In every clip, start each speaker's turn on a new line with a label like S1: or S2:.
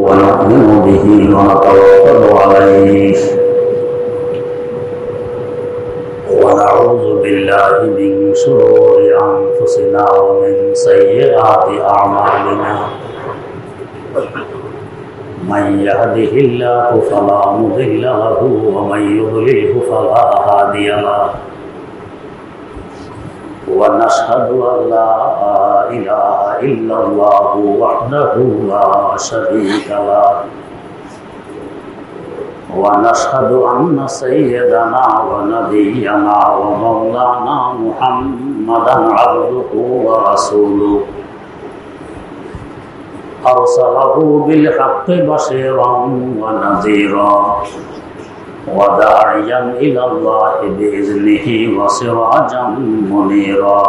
S1: ونؤمن به ونتوكل عليه ونعوذ بالله من شرور أنفسنا ومن سيئات أعمالنا من يهده الله فلا مضل له ومن يضلله فلا هادي له ونشهد أن لا إله إلا الله وحده لا شريك له ونشهد أن سيدنا ونبينا ومولانا محمدا عبده ورسوله أرسله بالحق بشيرا ونذيرا وداعيا إلى الله بإذنه وسراجا منيرا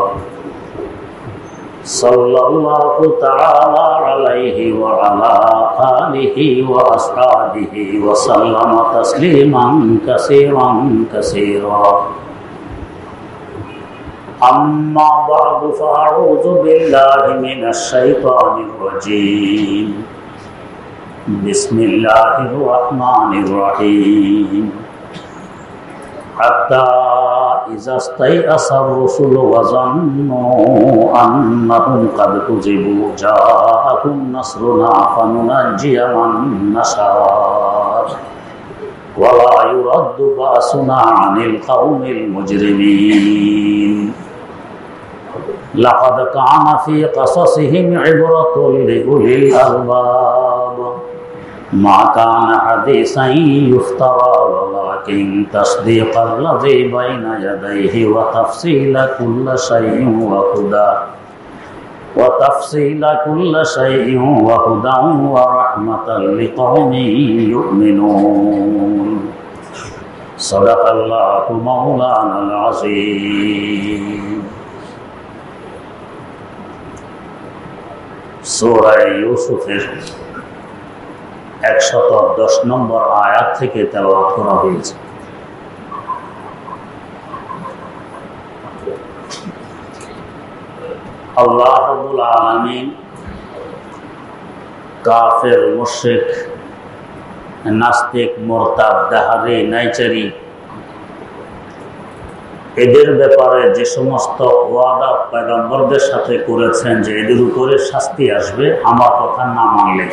S1: صلى الله تعالى عليه وعلى آله وأصحابه وسلم تسليما كثيرا كثيرا أما بعد فأعوذ بالله من الشيطان الرجيم بسم الله الرحمن الرحيم حتى إذا استيأس الرسل وظنوا أنهم قد كذبوا جاءهم نصرنا فننجي من نشاء ولا يرد بأسنا عن القوم المجرمين لقد كان في قصصهم عبرة لأولي الألباب ما كان حديثا يفترى ولكن تصديق الذي بين يديه وتفصيل كل شيء وهدى ورحمة لقوم يؤمنون صدق الله مولانا العظيم সূরা ইউসুফের 110 নম্বর আয়াত থেকে তেলাওয়াত করা হয়েছে। আল্লাহ রাব্বুল আলামিন কাফের, মুশরিক, নাস্তিক, মুরতাদ, দাহারি, নাইচারি এদের ব্যাপারে যে সমস্ত ওয়াদা পয়গম্বরদের সাথে করেছেন যে এদের উপরে শাস্তি আসবে আমার কথা না মানলে,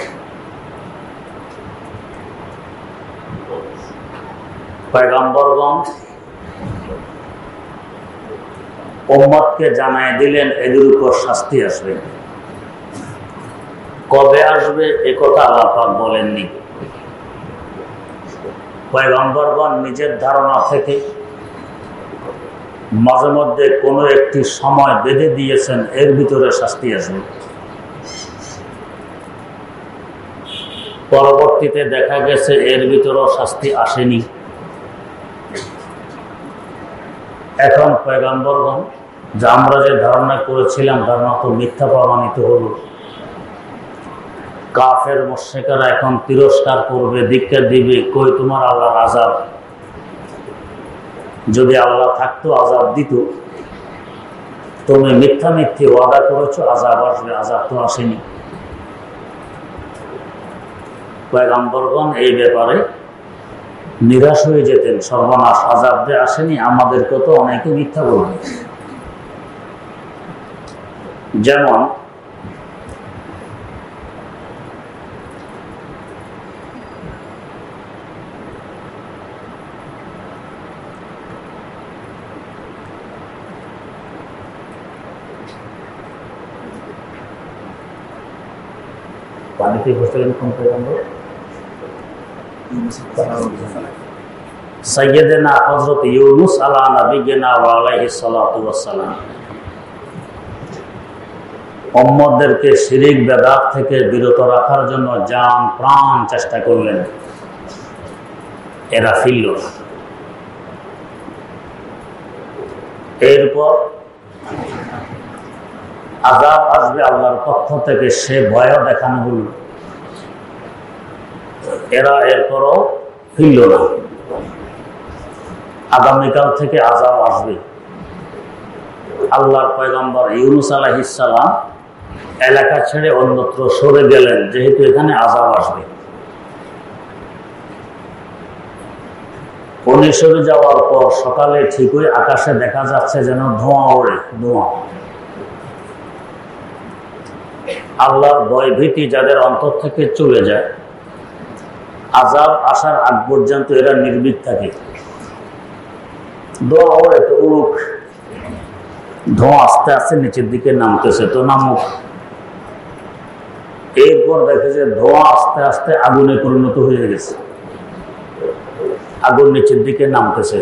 S1: পয়গম্বরগণ উম্মতকে জানায় দিলেন এদের উপর শাস্তি আসবে। কবে আসবে এ কথা আল্লাহ পাক বলেননি। পয়গম্বরগণ নিজের ধারণা থেকে মাঝে মধ্যে কোনো একটি সময় বেঁধে দিয়েছেন এর ভিতরে শাস্তি আসবে। পরবর্তীতে দেখা গেছে এর ভিতরেও শাস্তি আসেনি। এখন পয়গম্বরগণ যা আমরা যে ধারণা করেছিলাম ধারণা তো মিথ্যা প্রমাণিত হল। কাফের মুশরিকরা এখন তিরস্কার করবে, ধিক্কার দিবে, কই তোমার আল্লাহর আযাব, যদি আল্লাহ থাকতো আযাব দিত, তুমি মিথ্যা মিথ্যে ওয়াদা করেছো আযাব আসবে, আযাব তো আসেনি। পয়গম্বরগণ এই ব্যাপারে নিরাশ হয়ে যেতেন, সর্বনাশ, আযাব যে আসেনি, আমাদেরকে তো অনেকে মিথ্যা বলবে। যেমন পানিতে বসলেন কোন পয়গম্বর? সাইয়্যিদনা হযরত ইউনূস আলা নবিয়িনা ওয়া আলাইহিস সালাতু ওয়াস সালাম উম্মতদেরকে শিরক বিদআত থেকে বিরত রাখার জন্য জান প্রাণ চেষ্টা করলেন, এরা ফিরল না। এরপর আযাব আসবে আল্লাহর পক্ষ থেকে, সে ভয় দেখানো হল, এরা এরপরও ফিরল না। আগামীকাল থেকে আযাব আসবে। আল্লাহর পয়গম্বর ইউনূস আলাইহিস সালাম এলাকা ছেড়ে অন্যত্র সরে গেলেন, যেহেতু এখানে আযাব আসবে। উনি সরে যাওয়ার পর সকালে ঠিকই আকাশে দেখা যাচ্ছে যেন ধোঁয়া ওড়ে, ধোঁয়া। আল্লাহর ভয় ভীতি যাদের অন্তর থেকে চলে যায়, আযাব আসার আগ পর্যন্ত এরা নির্ভীক থাকে। ধোঁয়া ওড়ে তো উড়ুক, ধোঁয়া আস্তে আস্তে নিচের দিকে নামতেছে, তো নামুক। এরপর দেখে যে ধোঁয়া আস্তে আস্তে আগুনে পরিণত হয়ে গেছে, আগুন নিচের দিকে নামতেছে।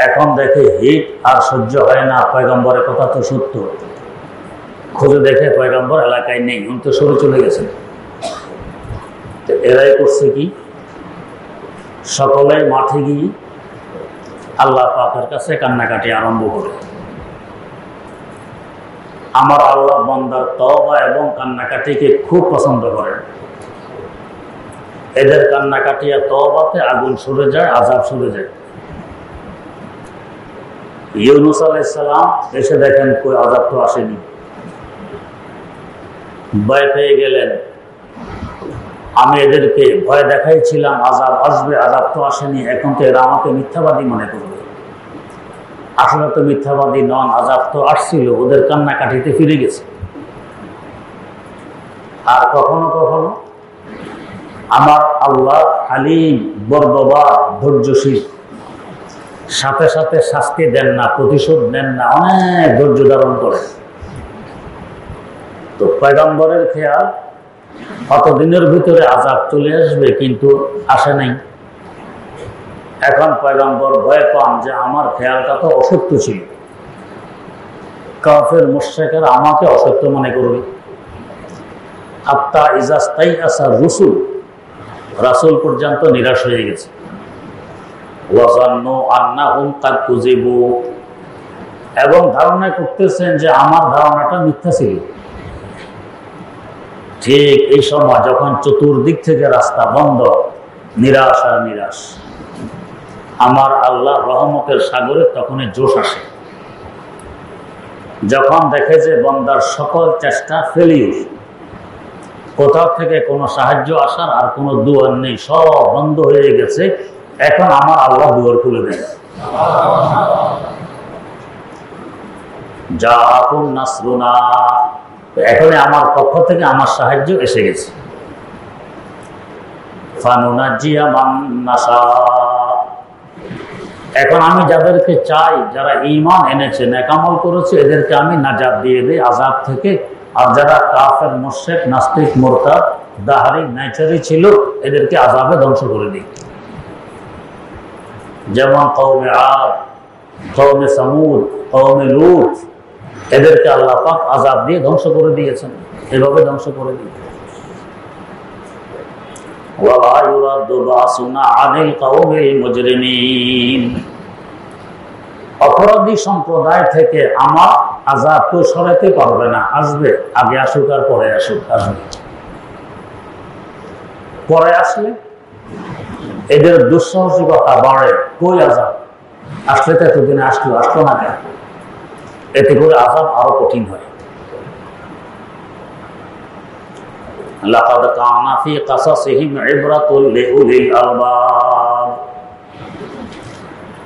S1: এখন দেখে হিট আর সহ্য হয় না, পয়গম্বরের কথা তো সত্য। খুঁজে দেখে পয়গম্বর এলাকায় নেই, উনি তো সরে চলে গেছেন। এরাই করছে কি, সকলে মাঠে গিয়ে আল্লাহ পাকের কাছে কান্নাকাটি আরম্ভ করে। আমার আল্লাহ বান্দার তওবা এবং কান্নাকাটিকে খুব পছন্দ করেন। এদের কান্নাকাটি আর তওবাতে আগুন সরে যায়, আযাব সরে যায়। ইউনূস আলাইহিস সালাম এসে দেখেন কই আযাব তো আসেনি, ভয় পেয়ে গেলেন। আমি এদেরকে ভয় দেখাইছিলাম আযাব আসবে, আযাব তো আসেনি, এখন তো এরা আমাকে মিথ্যাবাদী মনে করবে। আসলে তো মিথ্যাবাদী নন, আযাব তো আসছিল, ওদের কান্নাকাটিতে ফিরে গেছে। আর কখনো কখনো আমার আল্লাহ হালিম, বরদবার, ধৈর্যশীল, সাথে সাথে শাস্তি দেন না, প্রতিশোধ নেন না, অনেক ধৈর্য ধারণ করে। তো পয়গম্বরের খেয়াল কতদিনের ভিতরে আযাব চলে আসবে, কিন্তু আসে নাই। এখন পয়গম্বর ভয় পান যে আমার খেয়ালটা তো অসত্য ছিল, কাফের মুশরিকরা আমাকে অসত্য মনে করবে। হাত্তা ইজাস্তাই আসার রসুল, রাসূল পর্যন্ত নিরাশ হয়ে গেছে। ওয়াজান্নু আন্নাহুম কাদ কুযিবু, এবং ধারণা করতেছেন যে আমার ধারণাটা মিথ্যা ছিল। ঠিক এই সময় যখন চতুর্দিক থেকে রাস্তা বন্ধ, নিরাশ আর নিরাশ, আমার আল্লাহ রহমতের সাগরে তখনই জোশ আসে। যখন দেখে যে বান্দার সকল চেষ্টা ফেলিউর, কোথাও থেকে কোনো সাহায্য আসার আর কোনো দুয়ার নেই, সব বন্ধ হয়ে গেছে, এখন আমার আল্লাহ দুয়ার খুলে দেয়। জাআকুম নাসরুনা, এখন আমার পক্ষ থেকে আমার সাহায্য এসে গেছে। ফানুনাজ্জিয়া মান নাশা, এখন আমি যাদেরকে চাই, যারা ঈমান এনেছে, নেক আমল করেছে, এদেরকে আমি নাজাত দিয়ে দিই আযাব থেকে। আর যারা কাফের, মুশরিক, নাস্তিক, মুরতাদ, দাহারি, নাইচারি ছিল, এদেরকে আযাবে ধ্বংস করে দিই। যেমন কওমে আদ, কওমে সামুদ, কওমে লূত, এদেরকে আল্লাহ পাক আযাব দিয়ে ধ্বংস করে দিয়েছেন। এভাবে ধ্বংস করে দিই। ওয়ালা ইউরাদ্দু বাসুনা আনিল কওমিল মুজরিমিন, অপরাধী সম্প্রদায় থেকে আমার আযাব তো সরাতে পারবে না, আসবে, আগে আসুক আর পরে আসুক, আসবে। পরে আসলে এদের দুঃসাহসিকতা বাড়ে, কই আযাব আসলে তো এতদিনে আসলো, আসলো না কেন? এতে করে আযাব আরো কঠিন হয়। লাকাদ কানা ফি কাসাসিহিম ইবরাতুল লিউলিল আলবাব,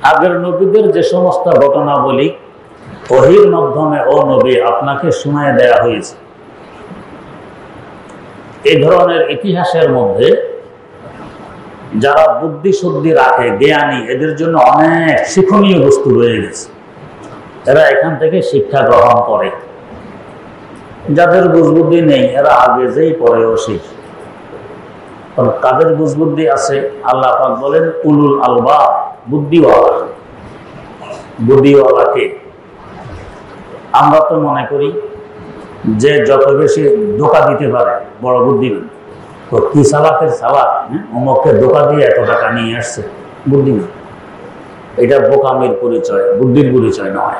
S1: আগের নবীদের যে সমস্ত ঘটনাবলী ওহীর মাধ্যমে, ও নবী আপনাকে শোনায় দেয়া হয়েছে, এই ধরনের ইতিহাসের মধ্যে যারা বুদ্ধি শুদ্ধি রাখে, জ্ঞানী, এদের জন্য অনেক শিক্ষণীয় বস্তু রয়ে গেছে। এরা এখান থেকে শিক্ষা গ্রহণ করে। যাদের বুঝবুদ্ধি নেই, এরা আগে যেই পরেও শিখ। তাদের বুঝবুদ্ধি আছে, আল্লাহ পাক বলেন উলুল আলবাব, বুদ্ধিওয়ালা। বুদ্ধিওয়ালাকে আমরা তো মনে করি যে যত বেশি ধোঁকা দিতে পারে বড় বুদ্ধিমান। তো কি সালাকের সালাক, অমুককে ধোঁকা দিয়ে এত টাকা নিয়ে আসছে, বুদ্ধিমান। এটা বোকামির পরিচয়, বুদ্ধির পরিচয় নয়।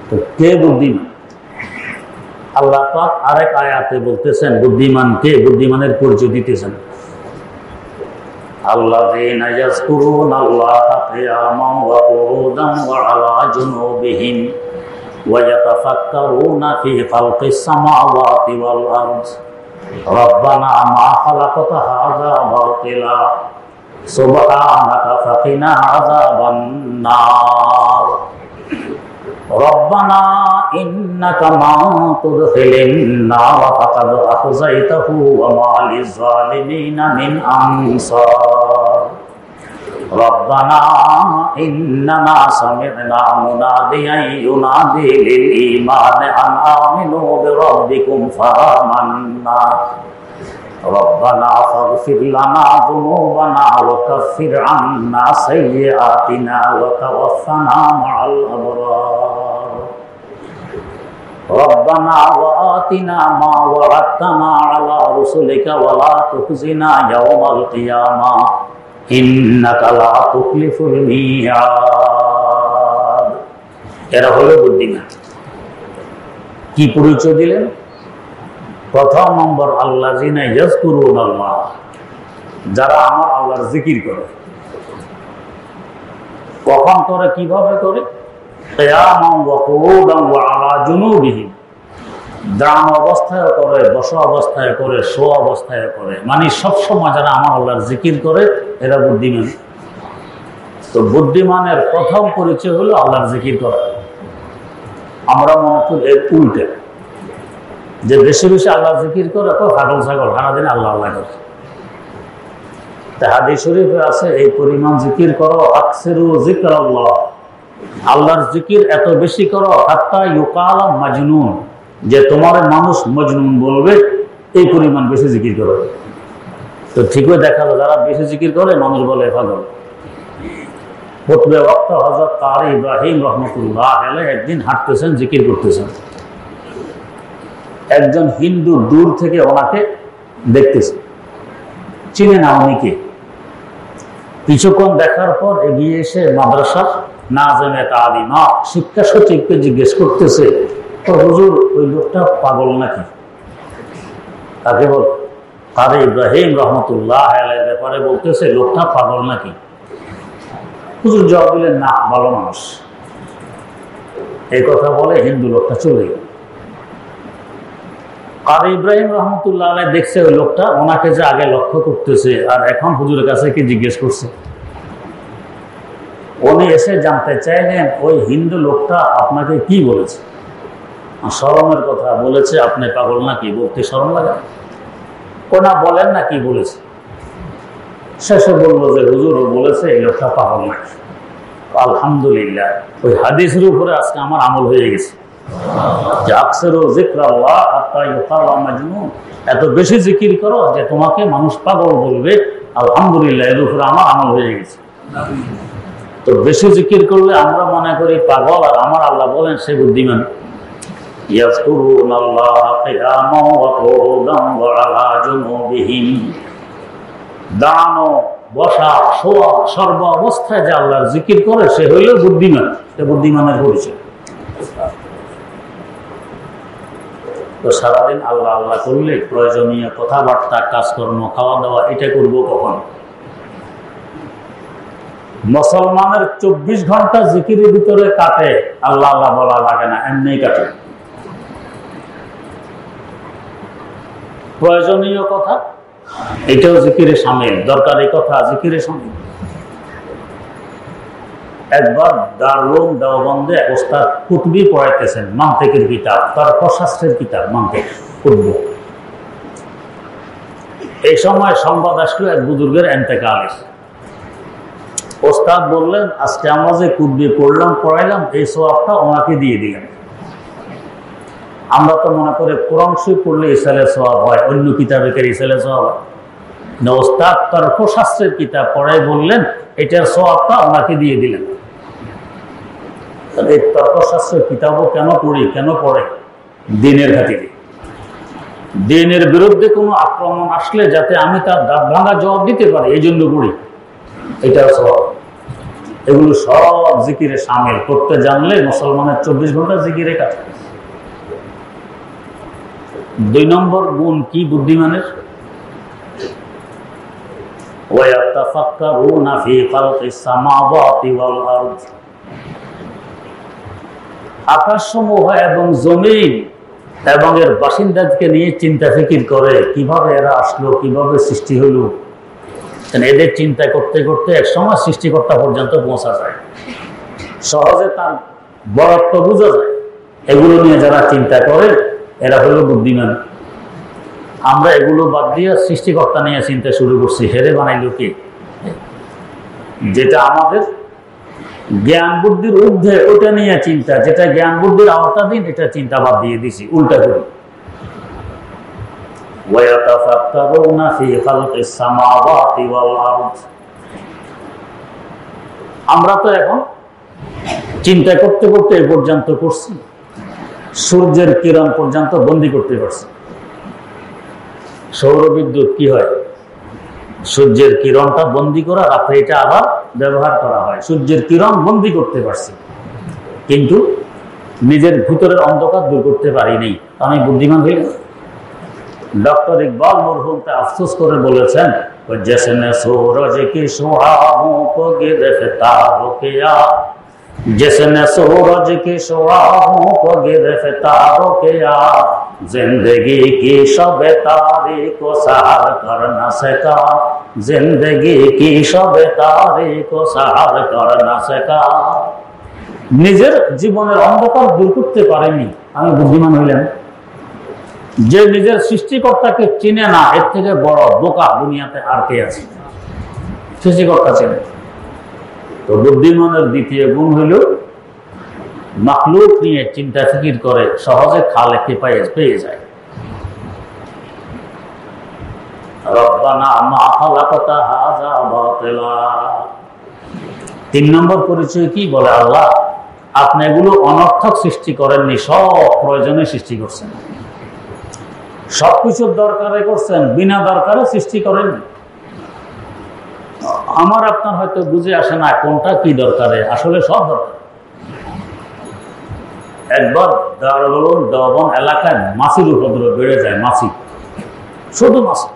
S1: তো কে বুদ্ধিমান? আল্লাহ পাক আরেক আয়াতে বলতেছেন বুদ্ধিমান কে, বুদ্ধিমানের পরিচয় দিতেছেন। আল্লাযীনা ইয়াযকুরুনাল্লাহা কিয়ামান ওয়া qu'ুদান ওয়া আলা জুনুবিহিম ওয়া ইয়াতাফাক্কারুনা ফি খালকিস সামাওয়াতি ওয়াল আরদ রাব্বানা মা খালাকতা হাযা বাতিলা সুবহানাকা ফাকিনা আযাবান নার রব্বানা ইন্নাকা মান তুদখিলিন নার ফাকাদ আখযাইতাহু ওয়া মা লিয-যালিমিনা মিন আনসার রব্বানা ইন্নানা সামি'না মুনাদিয়ান ইউনাদি লিল ঈমানি আন আমিনু বিরাব্বিকুম ফাআমান্না রব্বানা ফাগফির লানা যুনুবানা ওয়া কাফির আন্না সাইয়্যাতিনা ওয়া তাওয়াফানা মা'আল আবরার রব্বানা ওয়া আতিনা মা ওয়া'আদতানা আলা রুসুলিকা ওয়া লা তুখজিনা ইয়াওমাল কিয়ামাহ ইন্নাকা লা তুখলিফুল মিয়াদ। এরা হলো বুদ্ধিমান। কি পরিচয় দিলেন? প্রথম নম্বর আল্লাযিনা ইয়াযকুরুনাল্লাহ, যারা আমার আল্লাহর জিকির করে। কখন করে, কিভাবে করে? কিয়ামান ওয়া কুউদান ওয়া আলা জুনুবিহিম, দাঁড়ানো অবস্থায় করে, বসা অবস্থায় করে, শোয়া অবস্থায় করে, মানে সবসময় যারা আমার আল্লাহর জিকির করে এরা বুদ্ধিমান। তো বুদ্ধিমানের প্রথম পরিচয় হলো আল্লাহর জিকির করা। আমরা মনে করি এর উল্টে, যে বেশি বেশি আল্লাহর জিকির করে তো পাগল ছাগল, সারাদিন আল্লাহ আল্লাহ করে। হাদিস শরীফে আছে এই পরিমাণ জিকির করো, আকসিরু যিকরাল্লাহ, আল্লাহর জিকির এত বেশি করো, হাত্তা ইউকালা মাজনুন, যে তোমার মানুষ মজনুন বলবে, এই পরিমাণ বেশি জিকির করো। তো ঠিকই দেখালো যারা বেশি জিকির করে মানুষ বলে পাগল। প্রথমে ওয়াক্ত হযরত কারি ইব্রাহিম রাহমাতুল্লাহ আলাইহি একদিন হাঁটতেছেন, জিকির করতেছেন। একজন হিন্দু দূর থেকে ওনাকে দেখতেছে, চিনে না উনিকে। কিছুক্ষণ দেখার পর এগিয়ে এসে মাদ্রাসার নাজেমে তালিমা শিক্ষা সচিবকে জিজ্ঞেস করতেছে, তো হুজুর ওই লোকটা পাগল নাকি? তাকে বল কারি ইব্রাহিম রাহমাতুল্লাহ আলাইহির ব্যাপারে বলতেছে লোকটা পাগল নাকি? হুজুর জবাব দিলেন, না, ভালো মানুষ। এই কথা বলে হিন্দু লোকটা চলে গেল। কারি ইব্রাহিম রহমতুল্লাহ আলাইহি দেখছে ওই লোকটা ওনাকে যে আগে লক্ষ্য করতেছে আর এখন হুজুরের কাছে কি জিজ্ঞেস করছে। উনি এসে জানতে চাইলেন ওই হিন্দু লোকটা আপনাকে কি বলেছে। শরমের কথা বলেছে, আপনি পাগল নাকি, বলতে শরম লাগে? ওনা বলেন না কি বলেছে। শেষে বললো যে হুজুর বলেছে এই লোকটা পাগল নাকি। আলহামদুলিল্লাহ, ওই হাদিসের উপরে আজকে আমার আমল হয়ে গেছে। এত বেশি জিকির করো যে তোমাকে মানুষ পাগল বলবে, আলহামদুলিল্লাহ, এর উপরে আমার আমল হয়ে গেছে। তো বেশি জিকির করলে আমরা মনে করি পাগল, আর আমার আল্লাহ বলেন সে বুদ্ধিমান। দাঁড়ানো, বসা, শোয়া, সর্ব অবস্থায় যে আল্লাহর জিকির করে সে হইল বুদ্ধিমান। এটা বুদ্ধিমানের পরিচয়। তো সারাদিন আল্লাহ আল্লাহ করলে প্রয়োজনীয় কথাবার্তা, কাজকর্ম, খাওয়া দাওয়া এটা করবো কখন? মুসলমানের 24 ঘন্টা জিকিরের ভিতরে কাটে, আল্লাহ আল্লাহ বলা লাগে না, এমনি কাটে। প্রয়োজনীয় কথা এটাও জিকিরে শামিল, দরকারি কথা জিকিরে শামিল। একবার দারুল দেওবন্দে ওস্তাদ কুতুবি পড়াইতেছেন, মান্তিকের কিতাব, তর্কশাস্ত্রের কিতাব, মান্তিক কুতুব। এই সময় সংবাদ আসলো এক বুজুর্গের ইন্তেকালের। ওস্তাদ বললেন, আজকে আমরা যে কুতুবি পড়লাম, পড়াইলাম, এই সওয়াবটা ওনাকে দিয়ে দিলেন। আমরা তো মনে করি কোরআন শরীফ পড়লে ইসালে সওয়াব হয়, অন্য কিতাবে ইসালে সওয়াব হয় না। ওস্তাদ তর্কশাস্ত্রের কিতাব পড়াই বললেন এটার সওয়াবটা ওনাকে দিয়ে দিলেন। এই তর্কশাস্ত্রের কিতাবও কেন পড়ি, কেন পড়ে? দিনের খাতিরে। দিনের বিরুদ্ধে কোনো আক্রমণ আসলে যাতে আমি তার দাঁত ভাঙা জবাব দিতে পারি, এই জন্য পড়ি। এটার সওয়াব। এগুলো সব জিকিরে শামিল। করতে জানলে মুসলমানের 24 ঘন্টা জিকিরে কাটে। 2 নম্বর গুণ কি বুদ্ধিমানের? ওয়ায়াতাফাক্কারুনা ফি খালকিস সামাওয়াতি ওয়াল আরদ, আকাশসমূহ এবং জমিন এবং এর বাসিন্দাকে নিয়ে চিন্তা ফিকির করে, কিভাবে এরা আসলো, কিভাবে সৃষ্টি হলো, এদের চিন্তা করতে করতে এক সময় সৃষ্টিকর্তা পর্যন্ত পৌঁছা যায়, সহজে তার বড়ত্ব বোঝা যায়। এগুলো নিয়ে যারা চিন্তা করে এরা হলো বুদ্ধিমান। আমরা এগুলো বাদ দিয়ে সৃষ্টিকর্তা নিয়ে চিন্তা শুরু করছি, হেরে বানাইল কে? যেটা আমাদের জ্ঞান বুদ্ধির ঊর্ধ্বে ওটা নিয়ে চিন্তা, যেটা জ্ঞান বুদ্ধির আওতাধীন এটা চিন্তা বাদ দিয়ে দিছি, উল্টা করি। আমরা তো এখন চিন্তা করতে করতে এ পর্যন্ত করছি, সূর্যের কিরণ পর্যন্ত বন্দি করতে পারছি। সৌর বিদ্যুৎ কি হয়? সূর্যের কিরণটা বন্দি করা, রাত্রে এটা আবার ব্যবহার করা হয়। সূর্যের কিরণ বন্দি করতে পারছি, কিন্তু নিজের ভিতরের অন্ধকার দূর করতে পারিনি। আমি বুদ্ধিমান হই না? डॉक्टर इकबाल मरहूम पे अफसोस করে বলেছেন, जिसने सूरज की शुआओं को गिरफ्तार किया, जिसने सूरज की शुआओं को गिरफ्तार किया, जिंदगी की शब तारीख को सहार कर न सका, जिंदगी की शब तारीख को सहार कर न सका। নিজের জীবনের অন্ধকার দূর করতে পারেনি। আমি বুদ্ধিমান হইলাম? যে নিজের সৃষ্টিকর্তাকে চিনে না, এর থেকে বড় বোকা দুনিয়াতে আর কে আছে? সৃষ্টিকর্তা চেনে। তো বুদ্ধিমানের দ্বিতীয় গুণ হইল মাখলুক নিয়ে চিন্তা ফিকির করে, সহজে খালেককে পেয়ে যায়। রব্বানা মা খালাকতা হাযা বাতিলা। 3 নম্বর পরিচয় কি বলে? আল্লাহ, আপনি এগুলো অনর্থক সৃষ্টি করেননি, সব প্রয়োজনে সৃষ্টি করছেন। সবকিছুর দরকারে করছেন, বিনা দরকারে সৃষ্টি করেননি। আমার আপনার হয়তো বুঝে আসে না কোনটা কি দরকারে, আসলে সব দরকার। একবার দেওবন এলাকায় মাছির উপদ্রব বেড়ে যায়, মাছি, শুধু মাছি,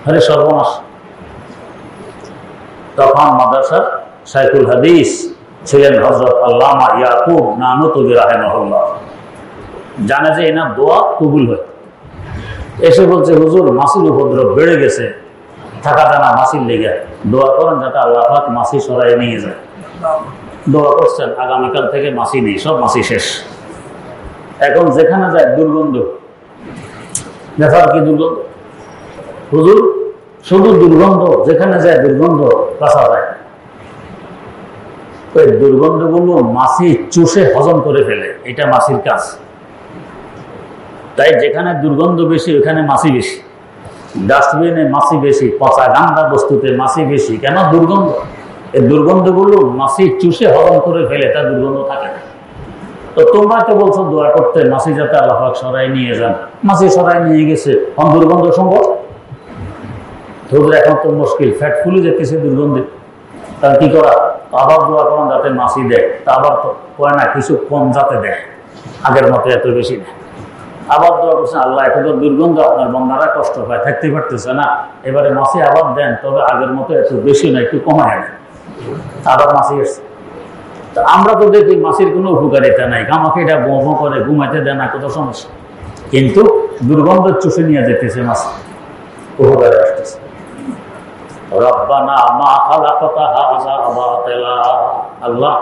S1: আরে সর্বনাশ। তখন মাদ্রাসার শাইখুল হাদিস ছিলেন হযরত আল্লামা ইয়াকুব নানুতুবি রাহিমাহুল্লাহ। জানে যে এনার দোয়া কবুল হয়। এসে বলছে, হুজুর মাছির উপদ্রব বেড়ে গেছে, থাকা জানা মাছির লেগে, দোয়া করেন যাতে আল্লাহ পাক মাছি সরাই নিয়ে যায়। দোয়া করছেন, আগামীকাল থেকে মাছি নেই, সব মাছি শেষ। এখন যেখানে যায় দুর্গন্ধ, দেখার কি দুর্গন্ধ হুজুর? শুধু দুর্গন্ধ, যেখানে যায় দুর্গন্ধ, কাঁচা যায়। ওই দুর্গন্ধগুলো মাছি চুষে হজম করে ফেলে, এটা মাছির কাজ। তাই যেখানে দুর্গন্ধ বেশি ওখানে মাছি বেশি, ডাস্টবিনে মাছি বেশি, পচা গান্দা বস্তুতে মাছি বেশি। কেন? দুর্গন্ধ। এই দুর্গন্ধগুলো মাছি চুষে হজম করে ফেলে, তার দুর্গন্ধ থাকে না। তো তোমরা তো বলছো দোয়া করতে মাছি যাতে আল্লাহ পাক সরাই নিয়ে যান, মাছি সরাই নিয়ে গেছে, এখন দুর্গন্ধ সম্ভব? এখন তো মুশকিল, ফ্যাট ফুলে যেতেছে দুর্গন্ধে, তার কি করা? আবার দোয়া করেন যাতে মাছি দেয়। তা আবার তো কয় না, কিছু কম যাতে দেয়, আগের মতো এত বেশি দেয়। আবার দোয়া করছেন, আল্লাহ এখন তো দুর্গন্ধ, আপনার বন্ধারা কষ্ট পায়, থাকতে পারতেছে না, এবারে মাছি আবার দেন, তবে আগের মতো এত বেশি না, একটু কমায় দেন। আবার মাছি এসছে। আমরা তো দেখি মাছির কোনো উপকারিতা নাই, আমাকে এটা বম করে, ঘুমাইতে দেয় না, কত সমস্যা। কিন্তু দুর্গন্ধ চুষে নিয়ে যেতেছে মাছি, উপকারে আসতেছে। রব্বানা মা খালাকতা হাযা বাতিলা। আল্লাহ,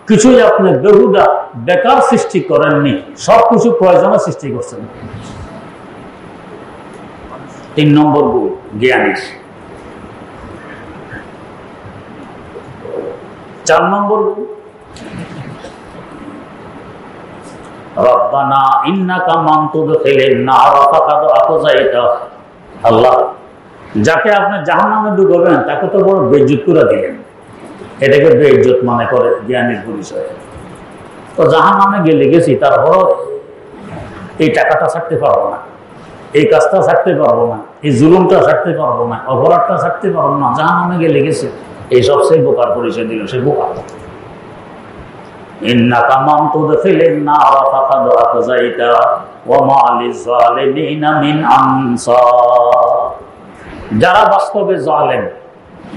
S1: কিছুই আপনি বেহুদা বেকার সৃষ্টি করেননি, সবকিছু প্রয়োজনে সৃষ্টি করছেন। 3 নম্বর গুণ জ্ঞানী। 4 নম্বর গুণ রব্বানা ইন্নাকা মান তুদখিলিন নার ফাকাদ আখযাইতা। আল্লাহ, যাকে আপনি জাহান্নামে ঢুকাবেন তাকে তো বড় বেইজ্জত করে দিলেন, এটাকে বেইজ্জত মনে করে জ্ঞানীর পরিচয়। তো জাহান্নামে গেছি, তারপরও এই টাকাটা ছাড়তে পারবো না, এই কাজটা ছাড়তে পারবো না, এই জুলুমটা ছাড়তে পারবো না, অপরাধটা ছাড়তে পারবো না, জাহান্নামে গেছে, এই সবচেয়ে বোকার পরিচয় দিল, সে বোকা। ইন্নাকা মান তুদখিলিন নার ফাকাদ আখযাইতা ওয়া মা লিয-যালিমিনা মিন আনসার। যারা বাস্তবে জালেম,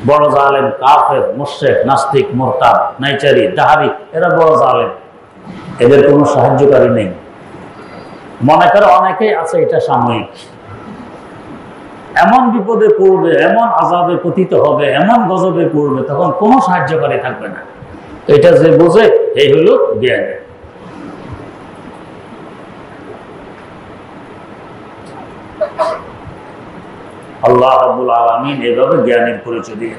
S1: বড় জালেম, কাফের, মুশরিক, নাস্তিক, মুরতাদ, নাইচারি, দাহারি, এরা বড় জালেম, এদের কোনো সাহায্যকারী নেই। মনে করে অনেকেই আছে এটা সাময়িক, এমন বিপদে পড়বে, এমন আযাবে পতিত হবে, এমন গজবে পড়বে, তখন কোনো সাহায্যকারী থাকবে না। এটা যে বোঝে এই হলো জ্ঞান। আল্লাহ রাব্বুল আলামিন এভাবে জ্ঞানের পরিচয় দিয়ে,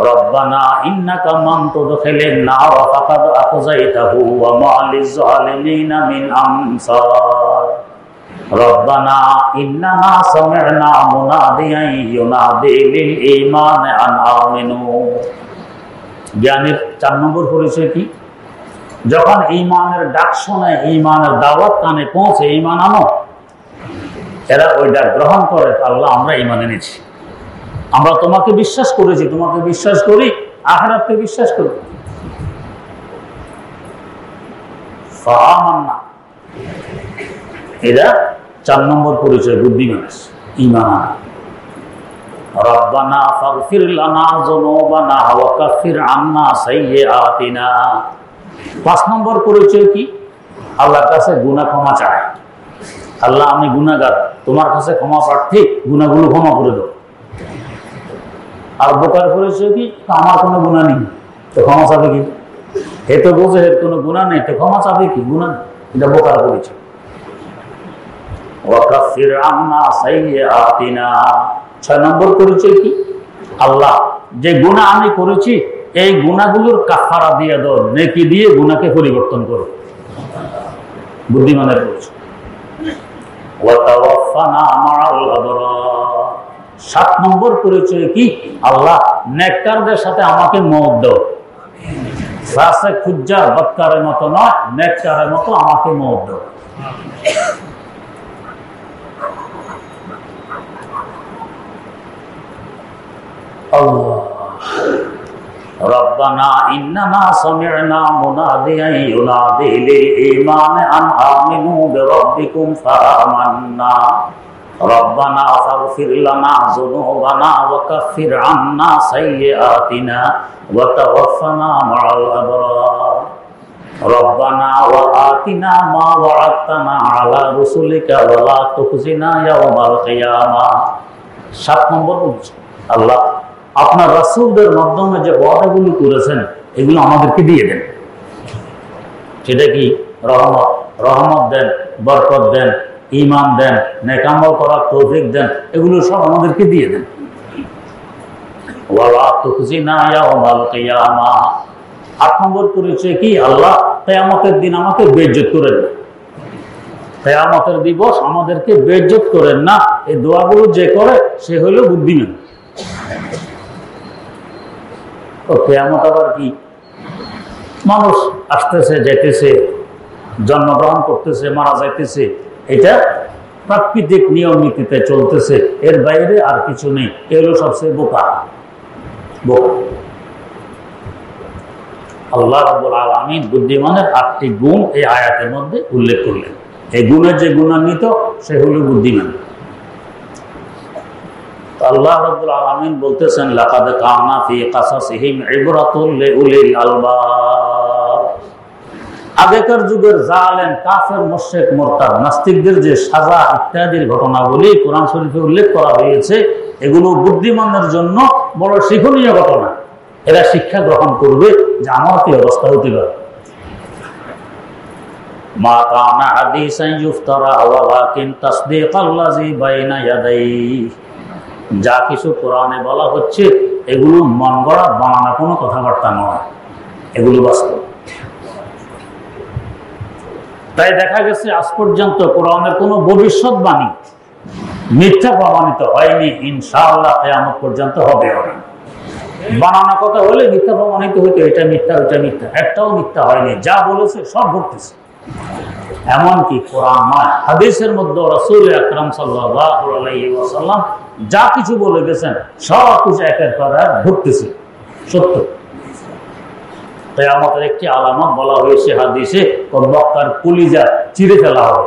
S1: রব্বানা ইন্নাকা মান তুদখিলিন নার ফাকাদ আখযাইতাহু ওয়া মা লিয-যালিমিনা মিন আনসার। রব্বানা ইন্নানা সামি'না মুনাদিয়ান ইউনাদি লিল ঈমান আন আমিনু। জ্ঞানের 4 নম্বর পরিচয় কি? যখন ঈমানের ডাক শোনে, ঈমানের দাওয়াত কানে পৌঁছে, ঈমান আনো, এরা ওই ডাক গ্রহণ করে, আল্লাহ আমরা ঈমান এনেছি, আমরা তোমাকে বিশ্বাস করেছি, তোমাকে বিশ্বাস করি, আখিরাতকে বিশ্বাস করি। ফাআমান্না, এরা 4 নম্বর পরিচয় বুদ্ধিমান, ঈমান আনা। রব্বানা ফাগফির লানা যুনুবানা ওয়া কাফির আন্না সাইয়্যাতিনা। 5 নম্বর পরিচয় কি? আল্লাহর কাছে গুনাহ ক্ষমা চায়। আল্লাহ আমি গুনাহগার, তোমার কাছে ক্ষমা প্রার্থী, গুনাহগুলো ক্ষমা করে দাও। আর বোকার পরিচয় কি? আমার কোনো গুনাহ নেই, তো ক্ষমা চাবে কি? এ তো বোঝে এর কোনো গুনাহ নেই, তো ক্ষমা চাবে কি? গুনাহ, এটা বোকার পরিচয়। ওয়া কাফির আন্না সাইয়্যাতিনা। 6 নম্বর পরিচয় কি? আল্লাহ যে গুনাহ আমি করেছি, এই গুনাহগুলোর কাফারা দিয়ে দাও, নেকি দিয়ে গুনাহকে পরিবর্তন করো। বুদ্ধিমানের পরিচয়। ওয়া তাওয়াফানা মা'আল আবরার। 7 নম্বর পরিচয় কি? আল্লাহ নেককারদের সাথে আমাকে মওত দাও। ফাসিক ফুজ্জার বদকারের মতো নয়, নেককারের মতো আমাকে মওত দাও। আল্লাহ রব্বানা ইন্নানা সামি'না মুনাদিয়ান ইউনাদি লিল ঈমান আন আমিনু বিরাব্বিকুম ফাআমান্না। রব্বানা ফাগফির লানা যুনুবানা ওয়া কাফির আন্না সাইয়্যাতিনা ওয়া তাওয়াফানা মা'আল আবরার। রব্বানা ওয়া আতিনা মা ওয়া'আদতানা আলা রুসুলিকা ওয়া লা তুখজিনা ইয়াওমাল কিয়ামাহ। 7 নম্বর আল্লাহ আপনার রাসূলদের মাধ্যমে যে ওয়াদাগুলো করেছেন, এগুলো আমাদেরকে দিয়ে দেন। সেটা কি? রহমত, রহমত দেন, বরকত দেন, ঈমান দেন, নেক আমল করার তৌফিক দেন, এগুলো সব আমাদেরকে দিয়ে দেন। ওয়া লা তুখজিনা ইয়াওমাল কিয়ামাহ। 8 নম্বর পরিচয় কি? আল্লাহ কিয়ামতের দিন আমাকে বেইজ্জত করেন না, কিয়ামতের দিবস আমাদেরকে বেইজ্জত করেন না। এই দোয়াগুলো যে করে সে হলো বুদ্ধিমান। তো কিয়ামত আবার কি? মানুষ আসতেছে, যাইতেছে, জন্মগ্রহণ করতেছে, মারা যাইতেছে, এটা প্রাকৃতিক নিয়ম নীতিতে চলতেছে, এর বাইরে আর কিছু নেই। এগুলো সবচেয়ে বোকা। আল্লাহ রাব্বুল আলামিন বুদ্ধিমানের 8টি গুণ এই আয়াতের মধ্যে উল্লেখ করলেন। এই গুণের যে গুণান্বিত সে হলো বুদ্ধিমান। আল্লাহ রাব্বুল আলামিন বলতেছেন, লাকাদ কানা ফি কাসাসিহিম ইবরাতুল লিউলিল আলবাব। আগেকার যুগের জালেম, কাফের, মুশরিক, মুরতাদ, নাস্তিকদের যে সাজা ইত্যাদির ঘটনাগুলি কোরআন শরীফে উল্লেখ করা হয়েছে, এগুলো বুদ্ধিমানের জন্য বড় শিক্ষণীয় ঘটনা। এরা শিক্ষা গ্রহণ করবে যে আমার কি অবস্থা হতে পারে। মা কানা হাদিসান ইফতারা ওয়ালাকিন তাসদীকাল্লাযী বাইনা ইয়াদাইহি। যা কিছু কোরআনে বলা হচ্ছে এগুলো মন গড়া বানানো কোনো কথাবার্তা নয়, এগুলো বাস্তব। তাই দেখা গেছে আজ পর্যন্ত কোরআনের কোনো ভবিষ্যৎবাণী মিথ্যা প্রমাণিত হয়নি, ইনশাআল্লাহ কিয়ামত পর্যন্ত হবে না। বানানো কথা হলে মিথ্যা প্রমাণিত হইতো, এটা মিথ্যা, ওইটা মিথ্যা, একটাও মিথ্যা হয়নি। যা বলেছে সব ঘটতেছে। এমনকি কোরআন নয়, হাদিসের মধ্যে রাসূল আকরাম সাল্লাল্লাহু আলাইহি ওয়াসাল্লাম যা কিছু বলে গেছেন সব কিছু একের পর এক ঘটতেছে, সত্য। কিয়ামতের একটি আলামত বলা হয়েছে হাদিসে, মক্কার কলিজা চিরে ফেলা হবে।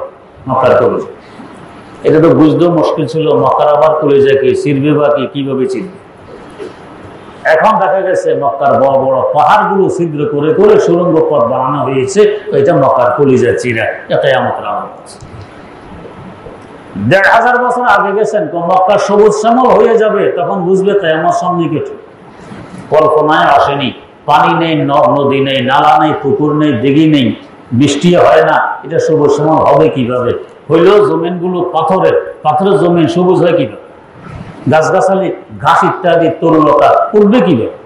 S1: মক্কার কলিজা, এটা তো বুঝতেও মুশকিল ছিল। মক্কার আবার কলিজা কি চিরবে বা কিভাবে চিরবে? এখন দেখা গেছে মক্কার বড় বড় পাহাড়গুলো ছিদ্র করে করে সুড়ঙ্গ পথ বানানো হয়েছে, এটা মক্কার কলিজা চিরা। এটা কিয়ামতের আলামত। ১,৫০০ বছর আগে গেছেন, মক্কা সবুজ শ্যামল হয়ে যাবে, তখন বুঝবে তাই আমার সন্নিকট। কল্পনায় আসেনি। পানি নেই, নদী নেই, নালা নেই, পুকুর নেই, দিঘি নেই, বৃষ্টি হয় না, এটা সবুজ শ্যামল হবে কিভাবে? হইলেও জমিন গুলো পাথরের জমিন সবুজ হয় কিভাবে? গাছগাছালি, ঘাস ইত্যাদি তরুলতা উঠবে কিভাবে?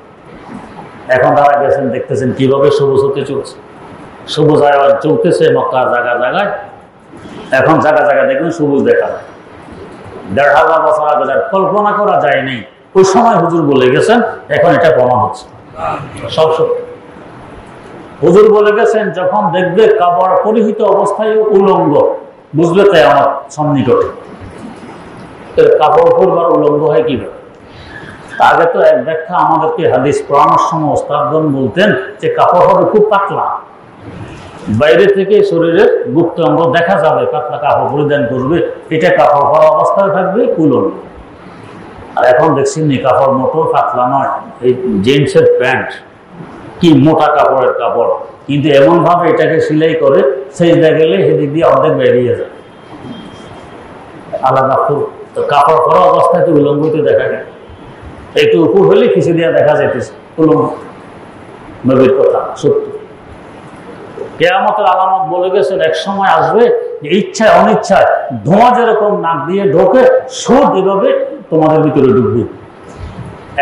S1: এখন তারা গেছেন, দেখতেছেন কিভাবে সবুজ হতে চলছে, সবুজ আয়ন চলতেছে মক্কার জায়গা জায়গায়। এখন জায়গা জায়গা দেখবেন সবুজ দেখা যায়। ১,৫০০ বছর আগে কল্পনা করা যায় নাই, ওই সময় হুজুর বলে গেছেন, এখন এটা প্রমাণ হচ্ছে সব সত্য। হুজুর বলে গেছেন, যখন দেখবে কাপড় পরিহিত অবস্থায় উলঙ্গ, বুঝবে তাই আমার সন্নিকটে। কাপড় পরবার উলঙ্গ হয় কিভাবে? আগে তো এক ব্যাখ্যা আমাদেরকে হাদিস পড়ানোর সময় ওস্তাদগণ বলতেন যে কাপড় হবে খুব পাতলা, বাইরে থেকে শরীরের গুপ্ত অঙ্গ দেখা যাবে, পাতলা কাপড় পরিধান করবে, এটা কাপড় পরা অবস্থায় থাকবে উলঙ্গ। আর এখন দেখছি নি কাপড় মোটো পাতলা নয়, এই জিন্সের প্যান্ট কি মোটা কাপড়ের কাপড়, কিন্তু এমন ভাবে এটাকে সিলাই করে সেই গেলে সেদিক দিয়ে অর্ধেক বেরিয়ে যায়, আলাদা ফুল। তো কাপড় পরা অবস্থায় তো উলঙ্গতে দেখা যায়, একটু উপর হলে কিছু দিয়ে দেখা যাইতেছে উলঙ্গ। নবীর কথা সত্য। কিয়ামতের আলামত বলে গেছেন, এক সময় আসবে ইচ্ছায় অনিচ্ছায় ধোঁয়া যেরকম নাক দিয়ে ঢোকে, সুদ এভাবে তোমাদের ভিতরে ঢুকবে।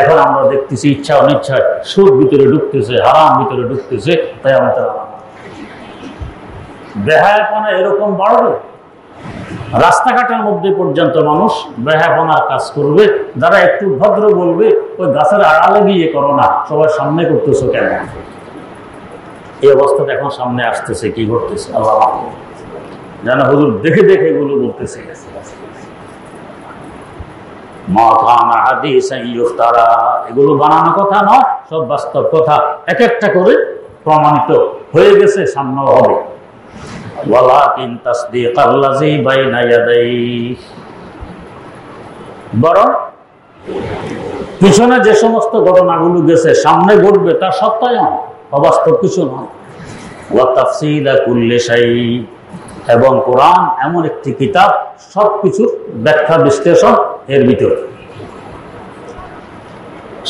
S1: এখন আমরা দেখতেছি ইচ্ছা অনিচ্ছায় সুদ ভিতরে ঢুকতেছে, হারাম ভিতরে ঢুকতেছে। তাই আমাদের বেহায়াপনা এরকম বাড়বে, রাস্তাঘাটের মধ্যে পর্যন্ত মানুষ বেহায়াপনার কাজ করবে। যারা একটু ভদ্র বলবে, ওই গাছের আড়ালে গিয়ে করো না, সবার সামনে করতেছো কেন? এই অবস্থাটা এখন সামনে আসতেছে। কি করতেছে আল্লাহ জানা, হুজুর দেখে দেখে এগুলো বলতেছে। এগুলো বানানো কথা নয়, সব বাস্তব কথা, এক একটা করে প্রমাণিত হয়ে গেছে, সামনে হবে। বরং পিছনে যে সমস্ত ঘটনাগুলো গেছে, সামনে ঘটবে তার সত্যায়ন, অবাস্তব কিছু নয়। এবং কোরআন এমন একটি কিতাব, সবকিছুর ব্যাখ্যা বিশ্লেষণ এর ভিতরে,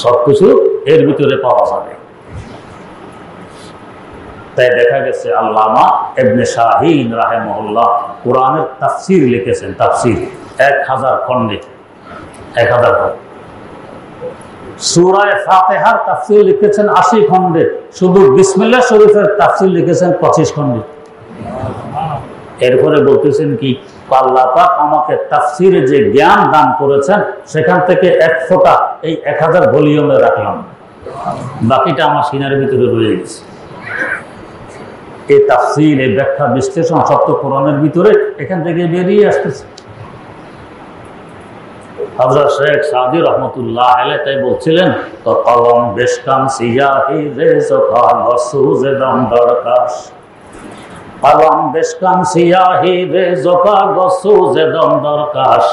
S1: সবকিছু এর ভিতরে পাওয়া যাবে। তাই দেখা গেছে আল্লামা ইবনে শাহিন রাহিমাহুল্লাহ কোরআনের তাফসীর লিখেছেন, তাফসীর 1000 খণ্ডে, 1000 খণ্ড। সূরা ফাতিহার তাফসীর লিখেছেন 80 খণ্ডে, শুধু বিসমিল্লাহ শরীফের তাফসীর লিখেছেন 25 খণ্ডে। এরপরে বলতেছেন কি, আল্লাহ পাক আমাকে তাফসীরে যে জ্ঞান দান করেছেন, সেখান থেকে এক ফোঁটা এই 1000 ভলিউমে রাখলাম, বাকিটা আমার সিনার ভিতরে রয়ে গেছে। এই তাফসীর, এই ব্যাখ্যা বিশ্লেষণ সত্য কোরআনের ভিতরে এখান থেকে বেরিয়ে আসতেছে। হযরত শেখ সাদি রহমতুল্লাহ আলাইহি তাই বলছিলেন, তো কলম বেশকাম সিয়াহি রেজকা গসুজে দম দরকাশ, কলম বেশকাম সিয়াহি রেজকা গসুজে দম দরকাশ,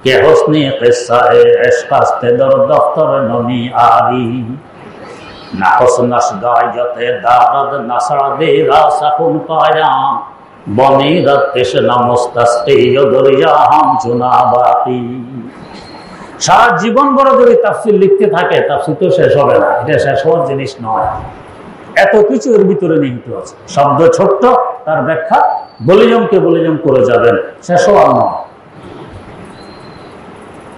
S1: কে হোসনি কিসায়ে ইশকাস্তে দর দফতর নমি আরি, না হোসনাস গায়তে দারদ নাসরা দে রাসাকুন পায়া, বনি রতেশ নমস্তাস্তে দরিয়া হাম চুনাবাতি। সারা জীবন বড় যদি তাফসীর লিখতে থাকে, তাফসীর তো শেষ হবে না, এটা শেষ হওয়ার জিনিস নয়। এত কিছু এর ভিতরে নিহিত আছে, শব্দ ছোট্ট, তার ব্যাখ্যা বলিজমকে বলিজম করে যাবেন, শেষ হওয়ার নয়।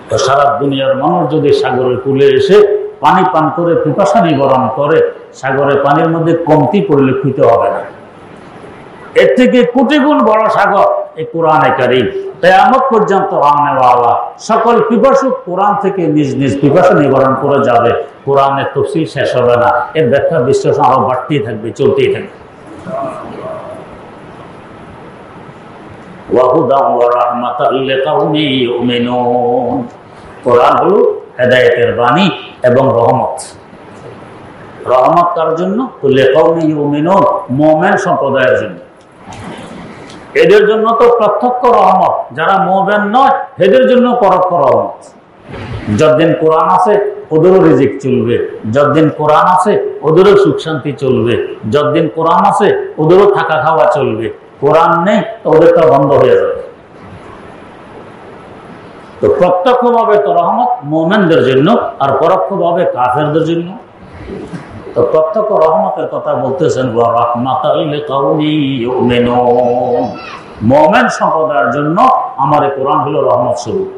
S1: তো সারা দুনিয়ার মানুষ যদি সাগরের কূলে এসে পানি পান করে পিপাসা নিবারণ করে, সাগরের পানির মধ্যে কমতি পরিলক্ষিত হবে না। এর থেকে কোটি গুণ বড় সাগর এই কোরআনে কারীম। কিয়ামত পর্যন্ত আনেওয়ালা সকল পিপাসুক কোরআন থেকে নিজ নিজ পিপাসা নিবারণ করে যাবে। কোরআনের তাফসীর শেষ হবে না, এর ব্যাখ্যা বিশ্লেষণ আরো বাড়তেই থাকবে, চলতেই থাকবে। ওয়াহুদা ওয়া রাহমাতাল লিকাউমি ইউমিনুন, কোরআন হলো হেদায়েতের বাণী এবং রহমত। রহমত কার জন্য? লিকাউমি ইউমিনুন, মুমিন সম্প্রদায়ের জন্য। এদের জন্য তো প্রত্যক্ষ রহমত, যারা মুমিন নয় এদের জন্য পরোক্ষ রহমত। যতদিন কোরআন আছে ওদেরও রিজিক চলবে, যতদিন কোরআন আছে ওদেরও সুখ শান্তি চলবে, যতদিন কোরআন আছে ওদেরও থাকা খাওয়া চলবে। কোরআন নেই তো ওদের তো বন্ধ হয়ে যাবে। তো প্রত্যক্ষভাবে তো রহমত মুমিনদের জন্য আর পরোক্ষভাবে কাফেরদের জন্য। তো প্রত্যক্ষ রহমতের কথা বলতেছেন, ওয়া রাহমাতাল লিকাউমি ইউমিনুন, মুমিন সম্প্রদায়ের জন্য আমার এই কোরআন হলো রহমত স্বরূপ।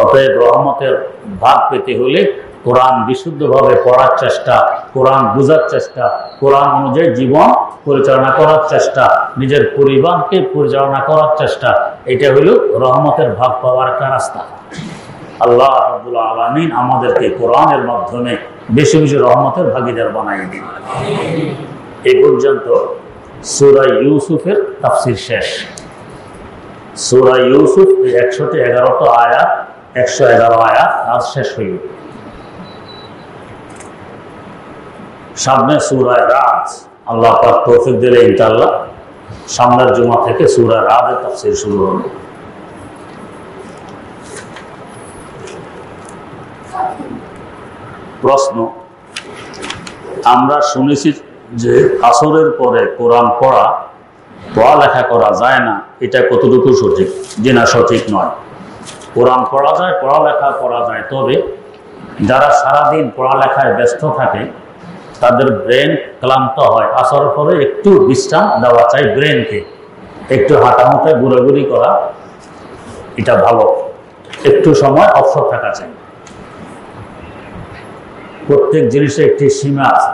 S1: অতএব রহমতের ভাগ পেতে হলে কোরআন বিশুদ্ধভাবে পড়ার চেষ্টা, কোরআন বোঝার চেষ্টা, কোরআন অনুযায়ী জীবন পরিচালনা করার চেষ্টা, নিজের পরিবারকে পরিচালনা করার চেষ্টা, এটা হলো রহমতের ভাগ পাওয়ার একটা রাস্তা। আল্লাহ রাব্বুল আলামিন আমাদেরকে কোরআনের মাধ্যমে বেশি বেশি রহমতের ভাগীদার বানাই দিন। এই পর্যন্ত সূরা ইউসুফের তাফসীর শেষ। সূরা ইউসুফ 111 আয়াত, 111 আয়াত আজ শেষ হইল। সামনে সূরা রাদ, আল্লাহ পাক তৌফিক দিলে ইনশাআল্লাহ সামনের জুমা থেকে সূরা রাদের তাফসীর শুরু হবে। প্রশ্ন, আমরা শুনেছি যে আসরের পরে কোরআন পড়ালেখা করা যায় না, এটা কতটুকু সঠিক? যে না, সঠিক নয়। কোরআন পড়া যায়, পড়ালেখা করা যায়, তবে যারা সারাদিন পড়ালেখায় ব্যস্ত থাকে তাদের ব্রেন ক্লান্ত হয়। আসরের পরে একটু বিশ্রাম দেওয়া চাই ব্রেনকে, একটু হাঁটাহুঁটা ঘুরাঘুরি করা, এটা ভালো। একটু সময় অবসর থাকা চাই। প্রত্যেক জিনিসে একটি সীমা আছে।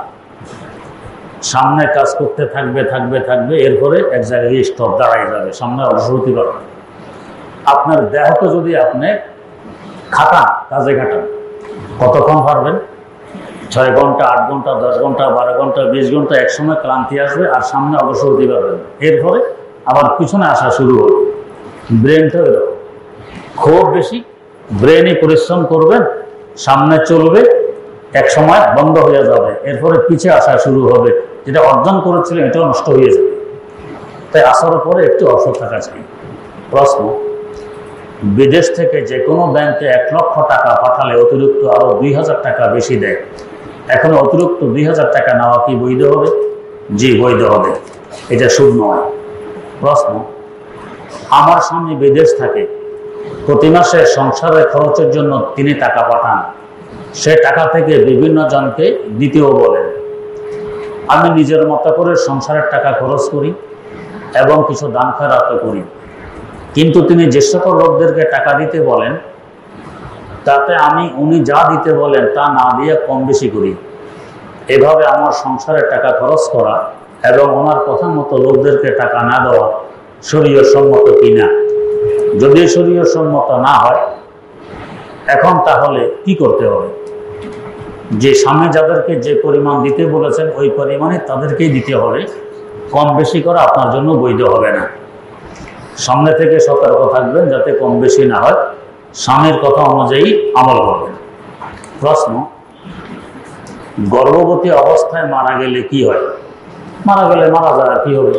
S1: সামনে কাজ করতে থাকবে, এরপরে এক জায়গায় স্টপ, দাঁড়াই যাবে, সামনে অগ্রগতি করবে। আপনার দেহকে যদি আপনি কাজে খাটান, কতক্ষণ পারবেন? 6 ঘন্টা, 8 ঘন্টা, 10 ঘন্টা, 12 ঘন্টা, 20 ঘন্টা, একসময় ক্লান্তি আসবে আর সামনে অগ্রগতি করবেন। এরপরে আবার পিছনে আসা শুরু হবে। ব্রেনটা এরকম, খুব বেশি ব্রেনই পরিশ্রম করবেন, সামনে চলবে, এক সময় বন্ধ হয়ে যাবে, এরপরে পিছিয়ে আসা শুরু হবে। যেটা অর্জন করেছিলেন এটাও নষ্ট হয়ে যাবে। তাই আসার পরে একটু অবসর থাকা চাই। প্রশ্ন, বিদেশ থেকে যে কোনো ব্যাংকে 1 লক্ষ টাকা পাঠালে অতিরিক্ত আরো 2000 টাকা বেশি দেয়, এখন অতিরিক্ত 2000 টাকা নেওয়া কি বৈধ হবে? জি, বৈধ হবে, এটা সুদ নয়। প্রশ্ন, আমার স্বামী বিদেশ থাকে, প্রতি মাসে সংসারের খরচের জন্য তিনি টাকা পাঠান, সে টাকা থেকে বিভিন্ন জনকে দিতেও বলেন। আমি নিজের মতো করে সংসারের টাকা খরচ করি এবং কিছু দান খয়রাতও করি, কিন্তু তিনি যে সকল লোকদেরকে টাকা দিতে বলেন তাতে উনি যা দিতে বলেন তা না দিয়ে কম বেশি করি। এভাবে আমার সংসারের টাকা খরচ করা এবং ওনার কথা মতো লোকদেরকে টাকা না দেওয়া শরীয়ত সম্মত কিনা? যদি শরীয়ত সম্মত না হয়, এখন তাহলে কি করতে হবে? যে স্বামী যাদেরকে যে পরিমাণ দিতে বলেছেন ওই পরিমাণে তাদেরকেই দিতে হবে, কম বেশি করা আপনার জন্য বৈধ হবে না। সামনে থেকে সতর্ক থাকবেন যাতে কম বেশি না হয়, স্বামীর কথা অনুযায়ী আমল করবেন। প্রশ্ন, গর্ভবতী অবস্থায় মারা গেলে কি হয়? মারা গেলে মারা যায়, আর কি হবে?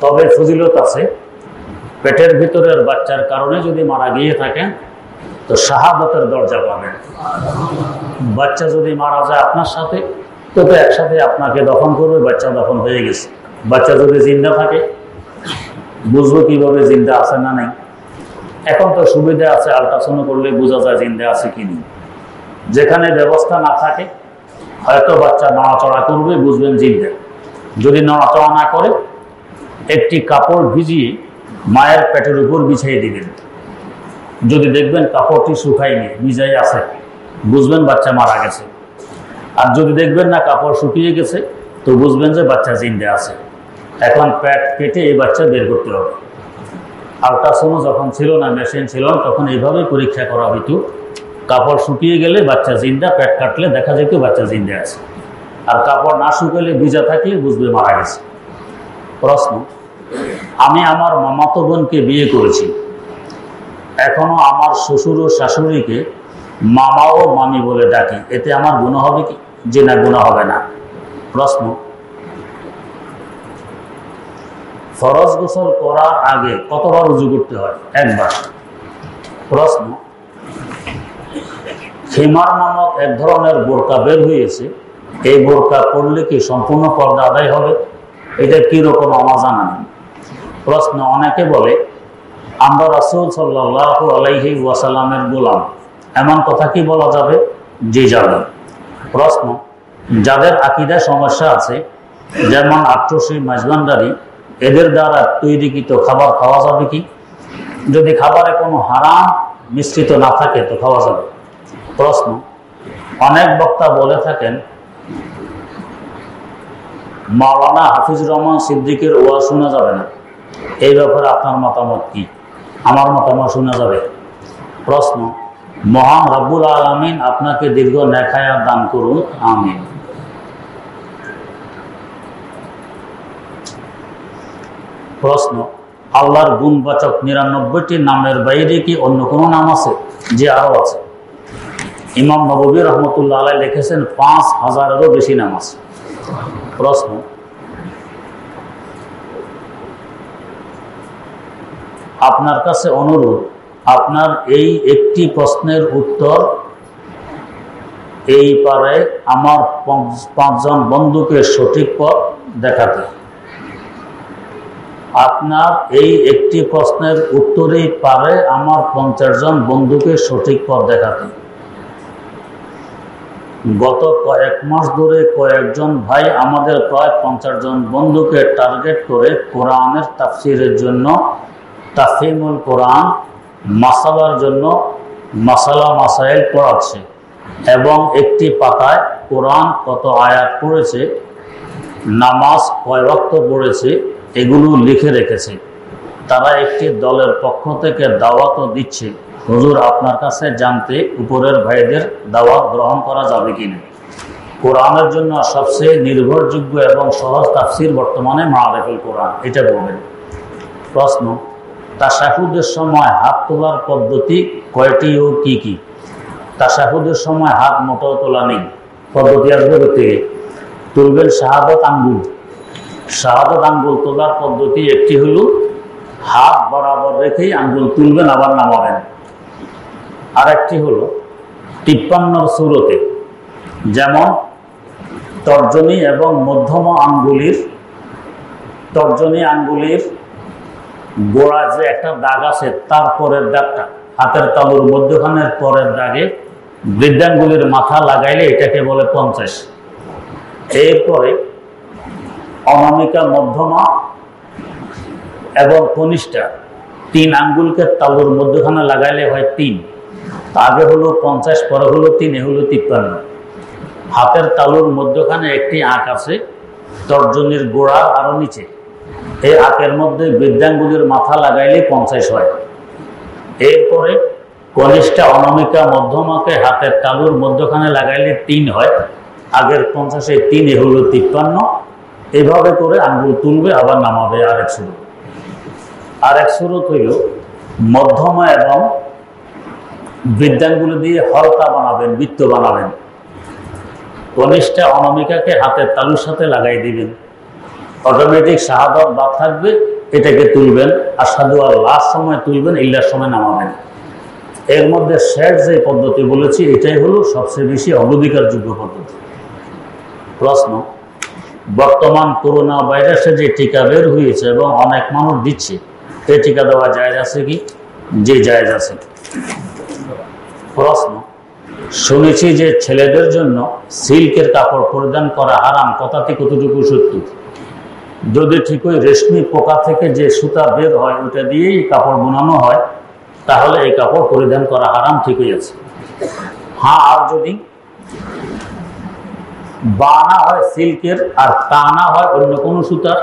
S1: তবে ফজিলত আছে, পেটের ভিতরের বাচ্চার কারণে যদি মারা গিয়ে থাকেন তো শাহাদাতের দরজা পাবেন। বাচ্চা যদি মারা যায় আপনার সাথে, তো একসাথে আপনাকে দফন করবে, বাচ্চা দফন হয়ে গেছে। বাচ্চা যদি জিন্দা থাকে, বুঝবো কিভাবে জিন্দা আছে না নেই? এখন তো সুবিধা আছে, আল্ট্রাসাউন্ড করলে বোঝা যায় জিন্দা আছে কি নেই। যেখানে ব্যবস্থা না থাকে, হয়তো বাচ্চা নড়াচড়া করবে, বুঝবেন জিন্দা। যদি নড়াচড়া না করে, একটি কাপড় ভিজিয়ে মায়ের পেটের উপর বিছিয়ে দিবেন। যদি দেখবেন কাপড়টি শুকায়নি, ভিজাই আছে, বুঝবেন বাচ্চা মারা গেছে। আর যদি দেখবেন না কাপড় শুকিয়ে গেছে, তো বুঝবেন যে বাচ্চা জিন্দা আছে। এখন পেট কেটে এই বাচ্চা বের করতে হবে। আল্ট্রাসাউন্ড যখন ছিল না, মেশিন ছিল না, তখন এইভাবে পরীক্ষা করা হইতো। কাপড় শুকিয়ে গেলে বাচ্চা জিন্দা, পেট কাটলে দেখা যেত বাচ্চা জিন্দা আছে। আর কাপড় না শুকালে ভিজা থাকলে বুঝবে মারা গেছে। প্রশ্ন, আমি আমার মামাতো বোনকে বিয়ে করেছি, এখনো আমার শ্বশুর ও শাশুড়িকে মামা ও মামি বলে ডাকি, এতে আমার গুনাহ হবে কি? যে না, গুনাহ হবে না। প্রশ্ন, ফরজ গোসল করার আগে কতবার উযু করতে হয়? 1 বার। প্রশ্ন, খিমার নামক এক ধরনের বোরকা বের হয়েছে, এই বোরকা পরলে কি সম্পূর্ণ পর্দা আদায় হবে? এটা কিরকম আমার জানা নেই। প্রশ্ন, অনেকে বলে আমরা রাসূল সাল্লাল্লাহু আলাইহি ওয়াসাল্লামের গোলাম, এমন কথা কি বলা যাবে? জি যাবে। প্রশ্ন, যাদের আকীদায় সমস্যা আছে, যেমন আট্রসি, মাঝবান্ডারি, এদের দ্বারা তৈরিকৃত খাবার খাওয়া যাবে কি? যদি খাবারে কোনো হারাম মিশ্রিত না থাকে তো খাওয়া যাবে। প্রশ্ন, অনেক বক্তা বলে থাকেন মাওলানা হাফিজুর রহমান সিদ্দিকের ওয়াজ শোনা যাবে না, এই ব্যাপারে আপনার মতামত কি? আমার মতামত শোনা যাবে। প্রশ্ন, মহান রব্বুল আলামিন আপনাকে দীর্ঘ নেক হায়াত দান করুন, আমিন। প্রশ্ন, আল্লাহর গুণবাচক ৯৯টি নামের বাইরে কি অন্য কোনো নাম আছে? যে আরো আছে। ইমাম নববী রহমতুল্লাহ আলাইহি লিখেছেন ৫,০০০-এরও বেশি নাম আছে। প্রশ্ন, আপনার কাছে অনুরোধ, আপনার এই একটি প্রশ্নের উত্তর এই পারে আমার ৫জন বন্ধুকে সঠিক পথ দেখাতে। আপনার এই একটি প্রশ্নের উত্তরেই পারে আমার ৫০ জন বন্ধুকে সঠিক পথ দেখাতে। গত কয়েক মাস ধরে কয়েকজন ভাই আমাদের প্রায় ৫০ জন বন্ধুকে টার্গেট করে কোরআনের তাফসিরের জন্য তাফহিমুল কোরআন মাসালার জন্য মাসালা মাসাইল পড়াচ্ছে এবং একটি পাতায় কোরআন কত আয়াত পড়েছে, নামাজ কয় ওয়াক্ত পড়েছে, এগুলো লিখে রেখেছে। তারা একটি দলের পক্ষ থেকে দাওয়াতও দিচ্ছে। হুজুর, আপনার কাছে জানতে উপরের ভাইদের দাওয়াত গ্রহণ করা যাবে কিনা? কোরআনের জন্য সবচেয়ে নির্ভরযোগ্য এবং সহজ তাফসির বর্তমানে মারিফুল কোরআন, এটা বলবেন। প্রশ্ন, তাশাহুদের সময় হাত তোলার পদ্ধতি কয়টি ও কি কি? তাশাহুদের সময় হাত মোটেও তোলা নেই। পদ্ধতি আসবে থেকে তুলবেন শাহাদাত আঙ্গুল। শাহাদাত আঙ্গুল তোলার পদ্ধতি একটি হলো হাত বরাবর রেখেই আঙ্গুল তুলবেন আবার নামাবেন। আর একটি হলো ৫৩ সূরতে, যেমন তর্জনী এবং মধ্যম আঙ্গুলির গোড়া যে একটা দাগ আছে তার পরের দাগটা হাতের তালুর মধ্যখানের পরের দাগে বৃদ্ধাঙ্গুলির মাথা লাগাইলে এটাকে বলে ৫০। এরপরে অনামিকা, মধ্যমা এবং কনিষ্ঠা ৩ আঙ্গুলকে তালুর মধ্যখানে লাগাইলে হয় ৩। আগে হলো ৫০, পরে হলো ৩, এ হলো ৫৩। হাতের তালুর মধ্যখানে একটি আঁক আছে তর্জনীর গোড়া আরো নিচে। এই আঁকের মধ্যে বৃদ্ধাঙ্গুলির মাথা লাগাইলে ৫০ হয়। এরপরে কনিষ্ঠা, অনামিকা, মধ্যমাকে হাতের তালুর মধ্যখানে লাগাইলে ৩ হয়। আগের ৫০-এ ৩, এ হলো ৫৩। এভাবে করে আঙ্গুল তুলবে আবার নামাবে। আরেক সুরত হইল মধ্যমা এবং বৃদ্ধাঙ্গুলি দিয়ে হলকা বানাবেন, বৃত্ত বানাবেন। কনিষ্ঠা, অনামিকাকে হাতের তালুর সাথে লাগাই দিবেন, অটোমেটিক শাহাদাত বাদ থাকবে, এটাকে তুলবেন। আশহাদু আল্লাহ সময় তুলবেন, ইল্লার সময় নামাবেন। এর মধ্যে শেষ যে পদ্ধতি বলেছি এটাই হলো সবচেয়ে বেশি অগ্রাধিকারযোগ্য পদ্ধতি। প্রশ্ন, বর্তমান করোনা ভাইরাসে যে টিকা বের হয়েছে এবং অনেক মানুষ দিচ্ছে, এই টিকা দেওয়া জায়েজ আছে কি? যে জায়েজ আছে। প্রশ্ন, শুনেছি যে ছেলেদের জন্য সিল্কের কাপড় পরিধান করা হারাম, কথাটি কতটুকু সত্য? যদি ঠিক ওই রেশমি পোকা থেকে যে সুতা বের হয় ওটা দিয়েই কাপড় বোনানো হয় তাহলে এই কাপড় পরিধান করা হারাম, ঠিকই আছে। হ্যাঁ, আর যদি বানা হয় সিল্কের আর টানা হয় অন্য কোনো সুতার,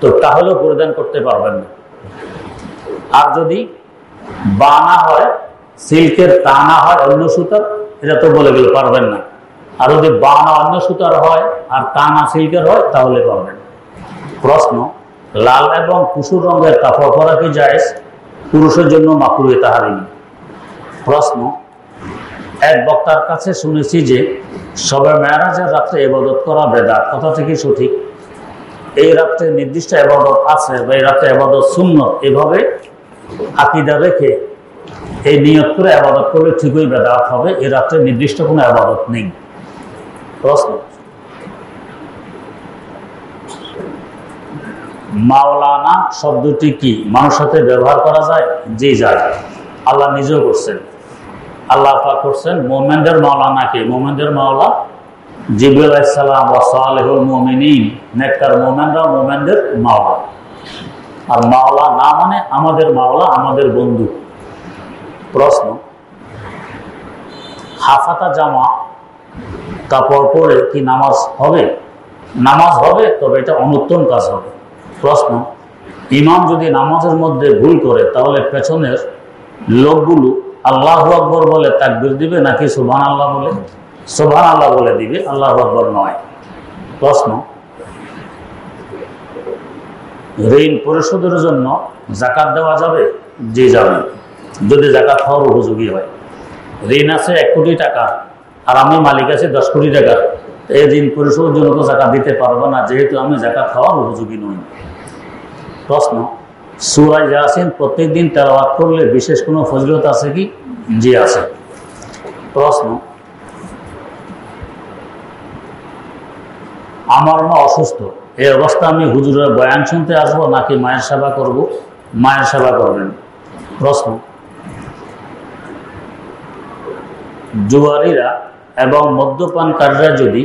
S1: তো তাহলেও পরিধান করতে পারবেন না। আর যদি বানা হয় সিল্কের, টানা হয় অন্য সুতার, এটা তো বলে গেলে পারবেন না। আর যদি বানা অন্য সুতার হয় আর টানা সিল্কের হয় তাহলে পারবেন। প্রশ্ন, লাল এবং কুসুর রঙের কাপড় পরা কি জায়েজ? পুরুষের জন্য মাকরুহে তাহরিম। প্রশ্ন, এক বক্তার কাছে শুনেছি যে শবে মেরাজের রাত্রে ইবাদত করা বেদাত, কথাটা কি সঠিক? এই রাত্রে নির্দিষ্ট ইবাদত আছে বা এই রাত্রে ইবাদত সুন্নত, এভাবে আকীদা রেখে এই নিয়ত করে ইবাদত করলে ঠিকই বেদাত হবে। এই রাত্রে নির্দিষ্ট কোনো ইবাদত নেই। প্রশ্ন, মাওলানা শব্দটি কি মানুষের সাথে ব্যবহার করা যায়? জি যায়। আল্লাহ নিজেও করছেন। আল্লাহ পাক করছেন মুমিনদের মাওলানা কে? মুমিনদের মাওলা জিবরাইল আলাইহিস সালাম ওয়া সালিহুল মুমিনিন, নেককার মুমিনরা মুমিনদের মাওলা। আর মাওলা না মানে আমাদের মাওলা, আমাদের বন্ধু। প্রশ্ন, হাফাতা জামা কাপড় পরে কি নামাজ হবে? নামাজ হবে, তবে এটা অনুত্তম কাজ হবে। প্রশ্ন, ইমাম যদি নামাজের মধ্যে ভুল করে তাহলে পেছনের লোকগুলো আল্লাহু আকবর বলে তাকবীর দিবে নাকি সুবহানাল্লাহ বলে? সুবহানাল্লাহ বলে দিবে, আল্লাহু আকবর নয়। প্রশ্ন, ঋণ পরিশোধের জন্য যাকাত দেওয়া যাবে? জি যাবে, যদি যাকাত হওয়ার উপযোগী হয়। ঋণ আছে 1 কোটি টাকা আর আমি মালিক আছি 10 কোটি টাকা, এই ঋণ পরিশোধের জন্য তো যাকাত দিতে পারবো না, যেহেতু আমি যাকাত খাওয়ার উপযোগী নই। প্রশ্ন, সূরা ইয়াসিন প্রত্যেকদিন তেলাওয়াত করলে বিশেষ কোনো ফজিলত আছে কি? জি আছে। প্রশ্ন, আমার মা অসুস্থ, এই অবস্থা আমি হুজুরের বয়ান শুনতে আসবো নাকি মায়ের সেবা করব? মায়ের সেবা করবেন। প্রশ্ন, জুয়ারিরা এবং মদ্যপানকারীরা যদি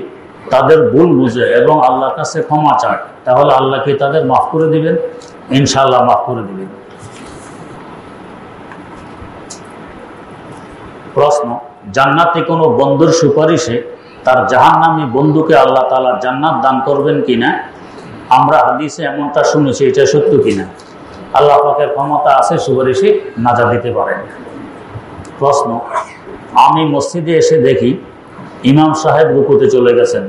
S1: তাদের ভুল বুঝে এবং আল্লাহর কাছে ক্ষমা চায় তাহলে আল্লাহ কি তাদের মাফ করে দিবেন? ইনশাআল্লাহ মাফ করে দিবেন। প্রশ্ন, জান্নাতি কোনো বন্ধুর সুপারিশে তার জাহান্নামী বন্ধুকে আল্লাহ তাআলা জান্নাত দান করবেন কিনা? আমরা হাদিসে এমনটা শুনেছি, এটা সত্য কিনা? আল্লাহ পাকের ক্ষমতা আছে, সুপারিশে নাজাত দিতে পারেন। প্রশ্ন, আমি মসজিদে এসে দেখি ইমাম সাহেব রুকুতে চলে গেছেন,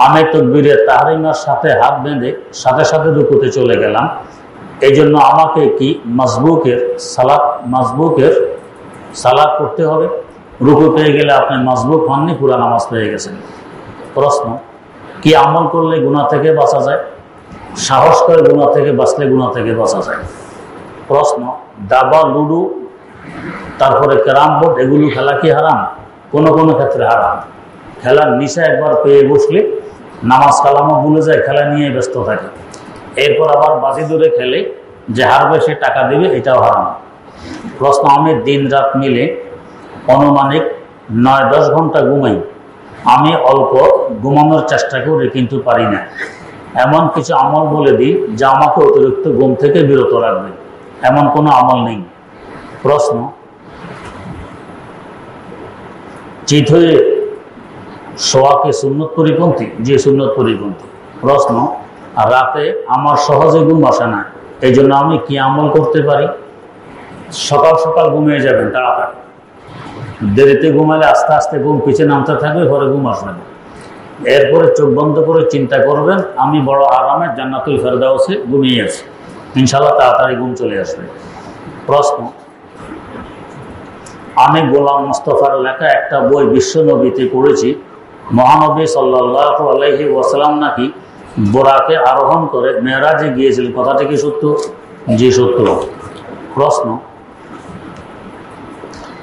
S1: আমি তাকবীরে তাহরিমার সাথে হাত বেঁধে সাথে সাথে রুকুতে চলে গেলাম, এই জন্য আমাকে কি মাসবুকের সালাত করতে হবে? রুকু পেয়ে গেলে আপনি মাসবুক হননি, পুরা নামাজ পেয়ে গেছেন। প্রশ্ন, কি আমল করলে গুনাহ থেকে বাঁচা যায়? সাহস করে গুনাহ থেকে বাঁচলে গুনাহ থেকে বাঁচা যায়। প্রশ্ন, দাবা, লুডু, তারপরে ক্যারাম বোর্ড, এগুলো খেলা কি হারাম? কোনো কোনো ক্ষেত্রে হারাম। খেলার নিশা একবার পেয়ে বসলে নামাজ কালামও ভুলে যায়, খেলা নিয়ে ব্যস্ত থাকে। এরপর আবার বাজি ধরে খেলে, যে হারবে সে টাকা দেবে, এটাও হারাম। প্রশ্ন, আমি দিন রাত মিলে অনুমানিক 9-10 ঘন্টা ঘুমাই, আমি অল্প ঘুমানোর চেষ্টা করি কিন্তু পারি না, এমন কিছু আমল বলে দিই যা আমাকে অতিরিক্ত ঘুম থেকে বিরত রাখবে। এমন কোনো আমল নেই। প্রশ্ন, চিত হয়ে শোয়া কি সুন্নত পরিপন্থী? যে সুন্নত পরিপন্থী। প্রশ্ন, রাতে আমার সহজে ঘুম আসে না, এই জন্য আমি কি আমল করতে পারি? সকাল সকাল ঘুমিয়ে যাবেন, তাড়াতাড়ি। দেরিতে ঘুমালে আস্তে আস্তে ঘুম পিছিয়ে নামতে থাকবে, ঘরে ঘুম আসবে না। এরপরে চোখ বন্ধ করে চিন্তা করবেন আমি বড় আরামে জান্নাতুল ফেরদাউসে ঘুমিয়ে আছি, ইনশাআল্লাহ তাড়াতাড়ি ঘুম চলে আসবে। প্রশ্ন, আমি গোলাম মোস্তফার লেখা একটা বই বিশ্বনবীতে পড়েছি, মহানবী সাল্লাল্লাহু আলাইহি ওয়াসাল্লাম নাকি বোরাকে আরোহণ করে মেরাজে গিয়েছিলেন, কথাটা কি সত্য? জি সত্য। প্রশ্ন,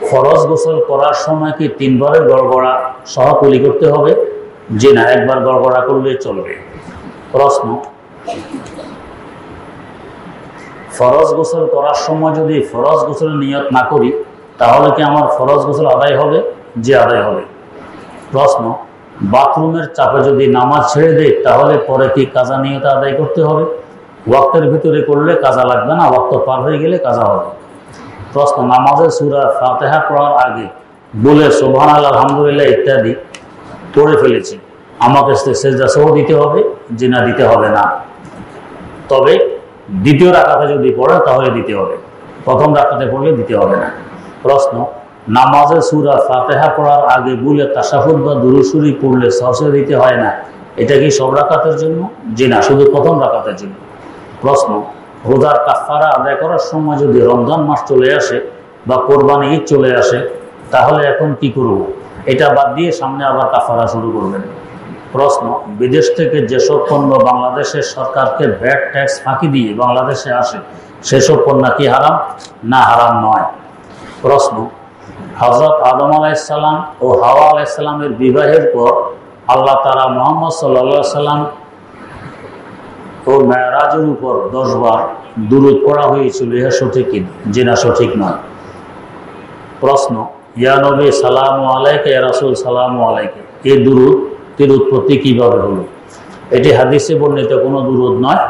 S1: ফরজ গোসল করার সময় কি 3 বারের গড়গড়া সহ কুলি করতে হবে? জি না, 1 বার গড়গড়া করলে চলবে। প্রশ্ন, ফরজ গোসল করার সময় যদি ফরজ গোসলের নিয়ত না করি তাহলে কি আমার ফরজ গোসল আদায় হবে? জি আদায় হবে। প্রশ্ন, বাথরুমের চাপে যদি নামাজ ছেড়ে দেয় তাহলে পরে কি কাজা নিয়ত আদায় করতে হবে? ওয়াক্তের ভিতরে করলে কাজা লাগবে না, ওয়াক্ত পার হয়ে গেলে কাজা হবে। প্রশ্ন, নামাজে সূরা ফাতিহা পড়ার আগে বলে সুবহানাল্লাহ, আলহামদুলিল্লাহ ইত্যাদি পড়ে ফেলেছি, আমাকে সেজদা সহ দিতে হবে? জি না, দিতে হবে না। তবে দ্বিতীয় রাকাতে যদি পড়ে তাহলে দিতে হবে, প্রথম রাকাতে পড়লে দিতে হবে না। প্রশ্ন, নামাজে সূরা ফাতিহা পড়ার আগে বলে তাশাহুদ বা দুরূদ শরীফ পড়লে সহজে দিতে হয় না, এটা কি সব রাকাতের জন্য? জি না, শুধু প্রথম রাকাতের জন্য। প্রশ্ন, রোজার কাফারা আদায় করার সময় যদি রমজান মাস চলে আসে বা কোরবানি ঈদ চলে আসে তাহলে এখন কি করব? এটা বাদ দিয়ে সামনে আবার কাফারা শুরু করবেন। প্রশ্ন, বিদেশ থেকে যেসব পণ্য বাংলাদেশের সরকারকে ভ্যাট ট্যাক্স ফাঁকি দিয়ে বাংলাদেশে আসে সেসব পণ্য কি হারাম? না, হারাম নয়। প্রশ্ন, হযরত আদম আলাইহিস সালাম ও হাওয়া আলাইহিস সালামের বিবাহের পর আল্লাহ তাআলা মুহাম্মদ সাল্লাল্লাহু আলাইহি সাল্লাম ও মেরাজের উপর 10 বার দুরূদ পড়া হয়েছিল, ইহা সঠিক কিনা? জি না, সঠিক নয়। প্রশ্ন, ইয়া নবী সালামু আলাইকা, ইয়া রাসূল সালামু আলাইকা, এই দুরূদের উৎপত্তি কিভাবে হলো? এটি হাদিসে বর্ণিত কোনো দুরূদ নয়।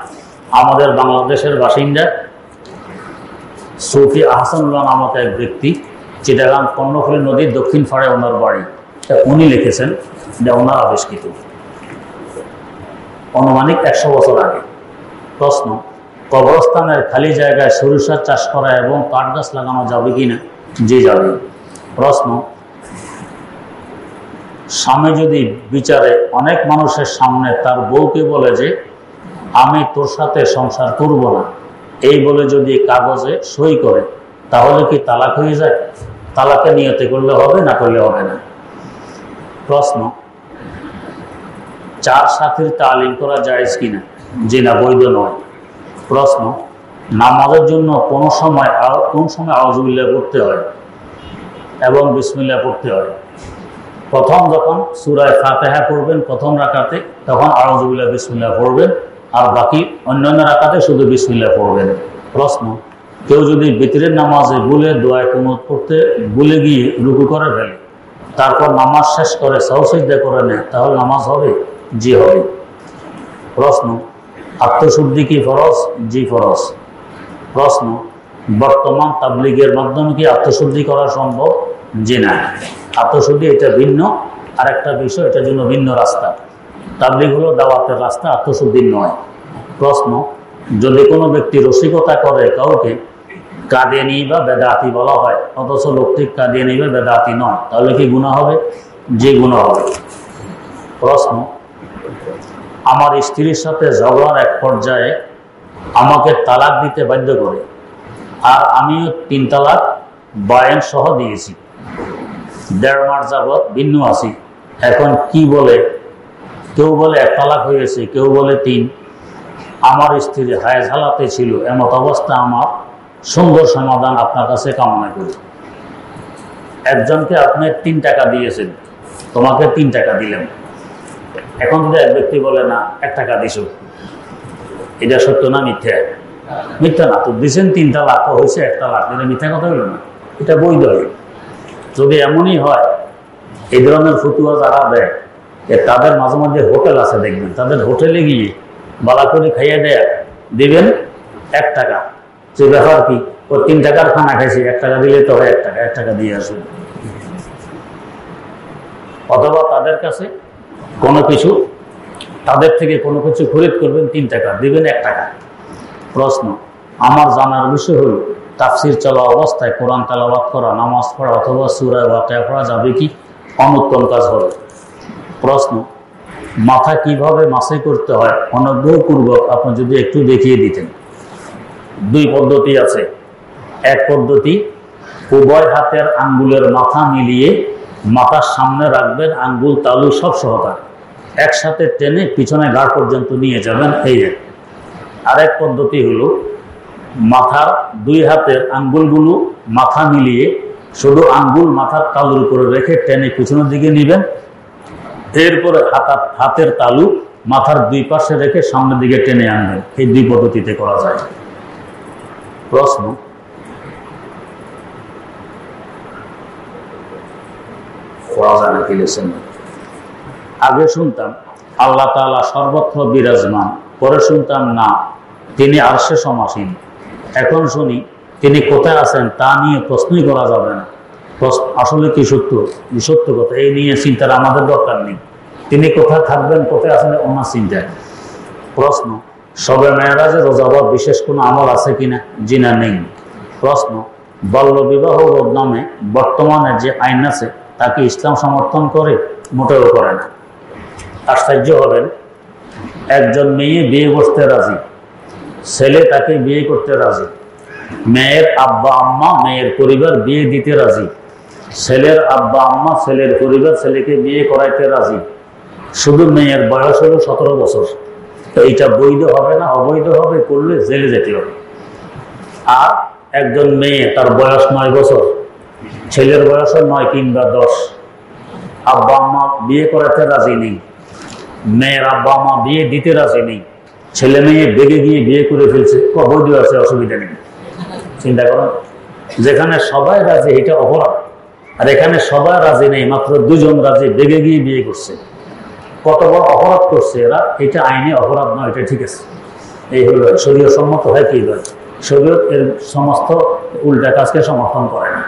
S1: আমাদের বাংলাদেশের বাসিন্দা সুফি আহসানুল্লাহ নামক এক ব্যক্তি, চিটাগাং কর্ণফুলী নদীর দক্ষিণ পাড়ে ওনার বাড়ি, উনি লিখেছেন, এটা ওনার আবিষ্কৃত, আনুমানিক 100 বছর আগে। প্রশ্ন, কবরস্থানের খালি জায়গায় সরিষার চাষ করা এবং কাঠ গাছ লাগানো যাবে কিনা? জি যাবে। প্রশ্ন, স্বামী যদি বিচারে অনেক মানুষের সামনে তার বউকে বলে যে আমি তোর সাথে সংসার করব না, এই বলে যদি কাগজে সই করে, তাহলে কি তালাক হয়ে যায়? তালাকে নিয়তে করলে হবে, না করলে হবে না। প্রশ্ন, 4 সাথীর তালিম করা জায়েজ কিনা? জি না, বৈধ নয়। প্রশ্ন, নামাজের জন্য কোন সময় আউযুবিল্লাহ পড়তে হয় এবং বিসমিল্লাহ পড়তে হয়? প্রথম যখন সূরা ফাতিহা পড়বেন প্রথম রাকাতে, তখন আউযুবিল্লাহ বিসমিল্লাহ পড়বেন, আর বাকি অন্যান্য রাকাতে শুধু বিসমিল্লাহ পড়বেন। প্রশ্ন, কেউ যদি বিতরের নামাজে ভুলে দোয়া কুনুত পড়তে ভুলে গিয়ে রুকু করে ফেলে, তারপর নামাজ শেষ করে সাহু সিজদা করে নেয়, তাহলে নামাজ হবে? জি হবে। প্রশ্ন, আত্মশুদ্ধি কি ফরজ? জি ফরজ। প্রশ্ন, বর্তমান তাবলীগের মাধ্যমে কি আত্মশুদ্ধি করা সম্ভব? জি না। আত্মশুদ্ধি এটা ভিন্ন আরেকটা বিষয়, এটার জন্য ভিন্ন রাস্তা। তাবলীগ হলো দাওয়াতের রাস্তা, আত্মশুদ্ধির নয়। প্রশ্ন, যদি কোনো ব্যক্তি রসিকতা করে কাউকে কাদিয়ানী বা বেদাতি বলা হয়, অথচ লোকটি কাদিয়ানী বা বেদাতি নয়, তাহলে কি গুনাহ হবে? জি গুনাহ হবে। প্রশ্ন, আমার স্ত্রীর সাথে ঝগড়ার এক পর্যায়ে আমাকে তালাক দিতে বাধ্য করে, আর আমিও 3 তালাক বায়েন সহ দিয়েছি, 1.5 মাস যাবৎ ভিন্ন আছি, এখন কি বলে? কেউ বলে 1 তালাক হয়েছে, কেউ বলে 3। আমার স্ত্রী হায়েজ হালাতে ছিল, এমত অবস্থা আমার সুন্দর সমাধান আপনার কাছে কামনা করি। একজনকে আপনি 3 টাকা দিয়েছেন, তোমাকে 3 টাকা দিলেন, এখন যদি এক ব্যক্তি বলে না 1 টাকা দিছ, এটা সত্য না মিথ্যা? মিথ্যা না। তো দিচ্ছেন 3 তালাক, হয়েছে 1 তালাক, এটা মিথ্যা কথা হইল না, এটা বৈধ। যদি এমনই হয়, এই ধরনের ফতুয়া যারা দেয়, তাদের মাঝে মাঝে হোটেল আছে, দেখবেন তাদের হোটেলে গিয়ে বালা করে খাইয়ে দেয়, দিবেন 1 টাকা, যে ব্যাপার কি, ও 3 টাকার খানা খাইছে, 1 টাকা দিলে তো হয় 1 টাকা, 1 টাকা দিয়ে আসবে। অথবা তাদের কাছে কোনো কিছু, তাদের থেকে কোনো কিছু খরিদ করবেন, 3 টাকা দিবেন 1 টাকা। প্রশ্ন, আমার জানার বিষয় হল তাফসির চলা অবস্থায় কোরআন তেলাওয়াত করা, নামাজ পড়া অথবা সূরা ওয়াকিয়া পড়া যাবে কি? অনুত্তম কাজ হবে। প্রশ্ন, মাথা কিভাবে মাসাই করতে হয় অনুগ্রহপূর্বক আপনি যদি একটু দেখিয়ে দিতেন। 2 পদ্ধতি আছে। এক পদ্ধতি, উভয় হাতের আঙ্গুলের মাথা মিলিয়ে মাথার সামনে রাখবেন, আঙ্গুল তালু সব সহকারে একসাথে টেনে পিছনে ঘাড় পর্যন্ত নিয়ে যাবেন, এই। আরেক পদ্ধতি হলো মাথার 2 হাতের আঙ্গুলগুলো মাথা মিলিয়ে শুধু আঙ্গুল মাথার তালুর উপরে রেখে টেনে পিছনের দিকে নিবেন, এরপরে হাতের তালু মাথার 2 পাশে রেখে সামনের দিকে টেনে আনবেন। এই 2 পদ্ধতিতে করা যায়। প্রশ্ন, আগে শুনতাম আল্লাহ তাআলা সর্বত্র বিরাজমান, পরে শুনতাম না, তিনি আরশে সমাসীন। এখন শুনি তিনি কোথায় আছেন তা নিয়ে প্রশ্নই করা যাবে না। আসলে কি সত্য? সত্য কথা, এই নিয়ে চিন্তার আমাদের দরকার নেই। তিনি কোথায় থাকবেন, কোথায় আছেন, ওনার চিন্তায়। প্রশ্ন, শবে মেরাজে রোজাবাদ বিশেষ কোনো আমল আছে কিনা? জি না, নেই। প্রশ্ন, বাল্য বিবাহ রোধ নামে বর্তমানে যে আইন আছে তাকে ইসলাম সমর্থন করে? মোটেও করে না। আশ্চর্য হবেন, একজন মেয়ে বিয়ে করতে রাজি, ছেলে তাকে বিয়ে করতে রাজি, মেয়ের আব্বা আম্মা মেয়ের পরিবার বিয়ে দিতে রাজি, ছেলের আব্বা আম্মা ছেলের পরিবার ছেলেকে বিয়ে করাইতে রাজি, শুধু মেয়ের বয়স হলো 17 বছর। এইটা বৈধ হবে না, অবৈধ হবে, করলে জেলে যেতে হবে। আর একজন মেয়ে, তার বয়স 9 বছর, ছেলের বয়স 9 কিংবা 10, আব্বা আম্মা বিয়ে করাতে রাজি নেই, মেয়ের আব্বা আম্মা বিয়ে দিতে রাজি নেই, ছেলে মেয়ে বেগে গিয়ে বিয়ে করে ফেলছে, বৈধ আছে, অসুবিধা নেই। চিন্তা করুন, যেখানে সবাই রাজি এটা অপরাধ, আর এখানে সবাই রাজি নেই, মাত্র 2 জন রাজি, বেগে গিয়ে বিয়ে করছে। কত বড় অপরাধ করছে এরা। এটা আইনে অপরাধ নয়, এটা ঠিক আছে। এই হলো শরীয় সম্মত হয় কি নয়। শরীয়ত এর সমস্ত উল্টা কাজকে সমর্থন করে না।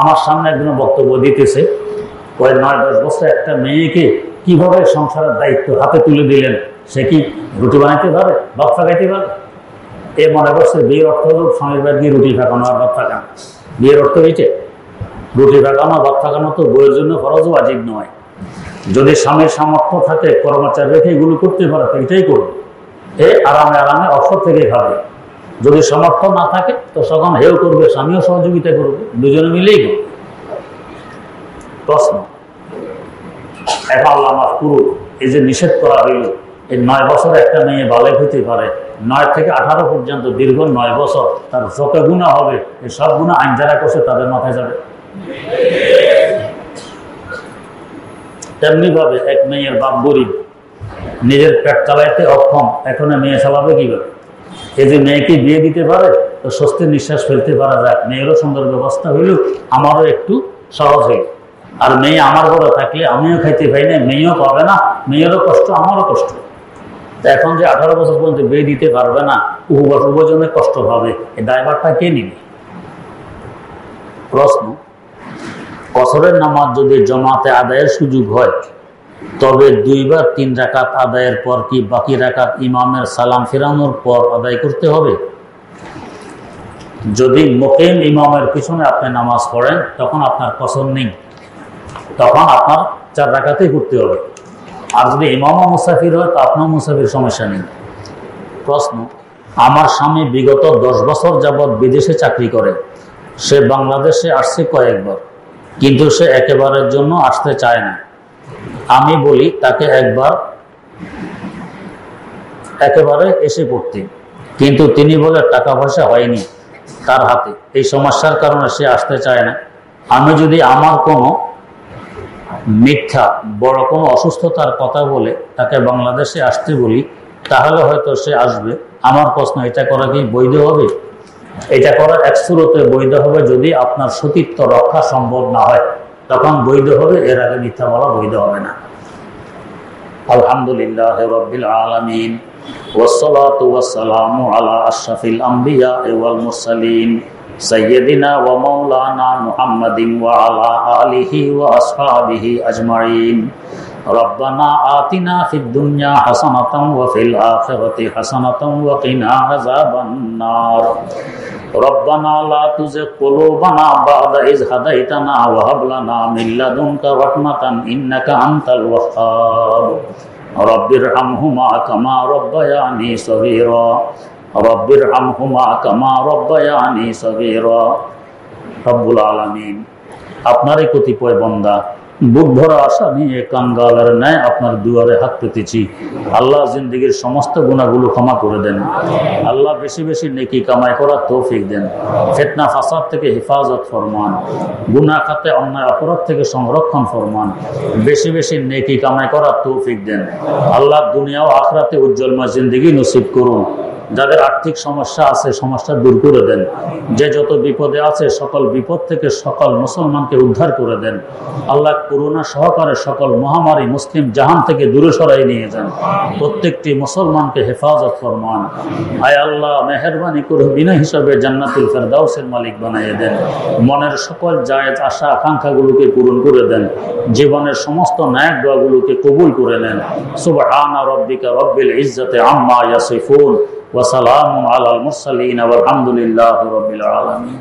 S1: আমার সামনে একজন বক্তব্য দিতেছে, 9-10 বছর একটা মেয়েকে কিভাবে সংসারের দায়িত্ব হাতে তুলে দিলেন। সে কি রুটি বানাইতে পারে, ভাত খাইতে পারে? এ মনে করছে বিয়ের অর্থ হল স্বামীর বাদ দিয়ে রুটি ফাঁকানো আর ভাত ফাঁকানো। বিয়ের অর্থ এইটা? রুটি ফাঁকানো ভাত ফাঁকানো তো বইয়ের জন্য ফরজ ওয়াজিব নয়। যদি স্বামীর সামর্থ্য থাকে, কর্মচারী রেখে এগুলো করতে পারে, তো এটাই করবে। আরামে আরামে অবসর থেকে খাবে। যদি সামর্থ্য না থাকে তো তখন হেও করবে, স্বামীও সহযোগিতা করবে, দুজনে মিলেই করবে। প্রশ্ন, এখন আল্লাহ মাফ করুক, এই যে নিষেধ করা হইল, এই 9 বছর একটা মেয়ে বালেক হইতে পারে, 9 থেকে 18 পর্যন্ত দীর্ঘ 9 বছর তার যত গুণা হবে, এই সব গুণা আইন যারা করছে তাদের মাথায় যাবে। তেমনি ভাবে এক মেয়ের বাপ গরিব, নিজের পেট চালাইতে অক্ষম, এখন মেয়ে চালাবে কিভাবে? এই যে মেয়েকে বিয়ে দিতে পারে তো স্বস্তির নিঃশ্বাস ফেলতে পারা যায়, মেয়েরও সুন্দর ব্যবস্থা হইল, আমারও একটু সহজ হইল। আর মেয়ে আমার ঘরে থাকলে আমিও খাইতে পাই না, মেয়েও পাবে না, মেয়েরও কষ্ট আমারও কষ্ট। এখন যে 18 বছর পর্যন্ত বিয়ে দিতে পারবে না, উভজনের কষ্ট পাবে, এই দায়ভারটা কে নিবে? প্রশ্ন, বছরের নামাজ যদি জমাতে আদায়ের সুযোগ হয়, তবে 2 বা 3 রাকাত আদায়ের পর কি বাকি রাকাত ইমামের সালাম ফেরানোর পর আদায় করতে হবে? যদি মুকিম ইমামের পিছনে আপনি নামাজ পড়েন, তখন আপনার কসর নেই, তখন আপনার 4 রাকাতেই করতে হবে। আর যদি ইমামও মুসাফির হয় তো আপনার মুসাফির, সমস্যা নেই। প্রশ্ন, আমার স্বামী বিগত 10 বছর যাবৎ বিদেশে চাকরি করে। সে বাংলাদেশে আসছে কয়েকবার, কিন্তু সে একেবারের জন্য আসতে চায় না। আমি বলি তাকে একেবারে এসে পড়তে, কিন্তু তিনি বলে টাকা পয়সা হয়নি তার হাতে, এই সমস্যার কারণে সে আসতে চায় না। আমি যদি আমার কোনো মিথ্যা বড় কোনো অসুস্থতার কথা বলে তাকে বাংলাদেশে আসতে বলি, তাহলে হয়তো সে আসবে। আমার প্রশ্ন, এটা করা কি বৈধ হবে? এটা করা এক সুরতে বৈধ হবে যদি আপনার সতীত্ব রক্ষা সম্ভব না হয়, তখন বৈধ হবে, এর আগে মিথ্যা বলা বৈধ হবে না। আলহামদুলিল্লাহ রাব্বিল আলামিন, ওয়াসসালাতু ওয়াসসালামু আলা আশরাফিল আমবিয়া ওয়াল মুরসালিন, সাইয়্যিদিনা ওয়া মাওলানা মুহাম্মাদিন ওয়া আলা আলিহি ওয়া আসহাবিহি আজমাইন। রব্বানা আতিনা ফিদ দুনিয়া হাসানাতাও ওয়া ফিল আখিরাতি হাসানাতাও ওয়া কিনা আযাবান নার। রব্বানা লা তুযিগ কুলুবানা বা'দা ইয হাদাইতানা ওয়া হাব লানা মিন লাদুনকা রাহমাতান ইন্নাকা আনতাল ওয়াহ্হাব। রব্বিরহামহুমা কামা রাব্বায়ানি সগীরা। রব্বিরহামহুমা কামা রাব্বায়ানি সগীরা। রব্বুল আলামিন, আপনারই কতিপয় বান্দা বুক ভরা আশা নিয়ে কাঙ্গালের ন্যায় আপনার দুয়ারে হাত পেতেছি। আল্লাহ জিন্দেগির সমস্ত গুনাহগুলো ক্ষমা করে দেন। আল্লাহ বেশি বেশি নেকি কামাই করার তৌফিক দেন। ফিতনা ফাসাদ থেকে হেফাজত ফরমান। গুনাহ খাতে অন্যায় অপরাধ থেকে সংরক্ষণ ফরমান। বেশি বেশি নেকি কামাই করার তৌফিক দেন। আল্লাহ দুনিয়া ও আখিরাতে উজ্জ্বলময় জিন্দেগি নসিব করুন। যাদের আর্থিক সমস্যা আছে, সমস্যা দূর করে দেন। যে যত বিপদে আছে, সকল বিপদ থেকে সকল মুসলমানকে উদ্ধার করে দেন। আল্লাহ করুণা সহকারে সকল মহামারী মুসলিম জাহান থেকে দূরে সরাই নিয়ে যান। প্রত্যেকটি মুসলমানকে হেফাজত ফরমান। আয় আল্লাহ, মেহেরবানি করে বিনা হিসাবে জান্নাতুল ফেরদাউসের মালিক বানিয়ে দেন। মনের সকল জায়েজ আশা আকাঙ্ক্ষাগুলোকে পূরণ করে দেন। জীবনের সমস্ত ন্যাক দোয়াগুলোকে কবুল করে নেন। সুবহানা রাব্বিকা রাব্বিল ইজ্জাতি আম্মা ইয়াসিফুন ওয়া সালামুন আলাল মুরসালিন ওয়ালহামদুলিল্লাহি রাব্বিল আলামিন।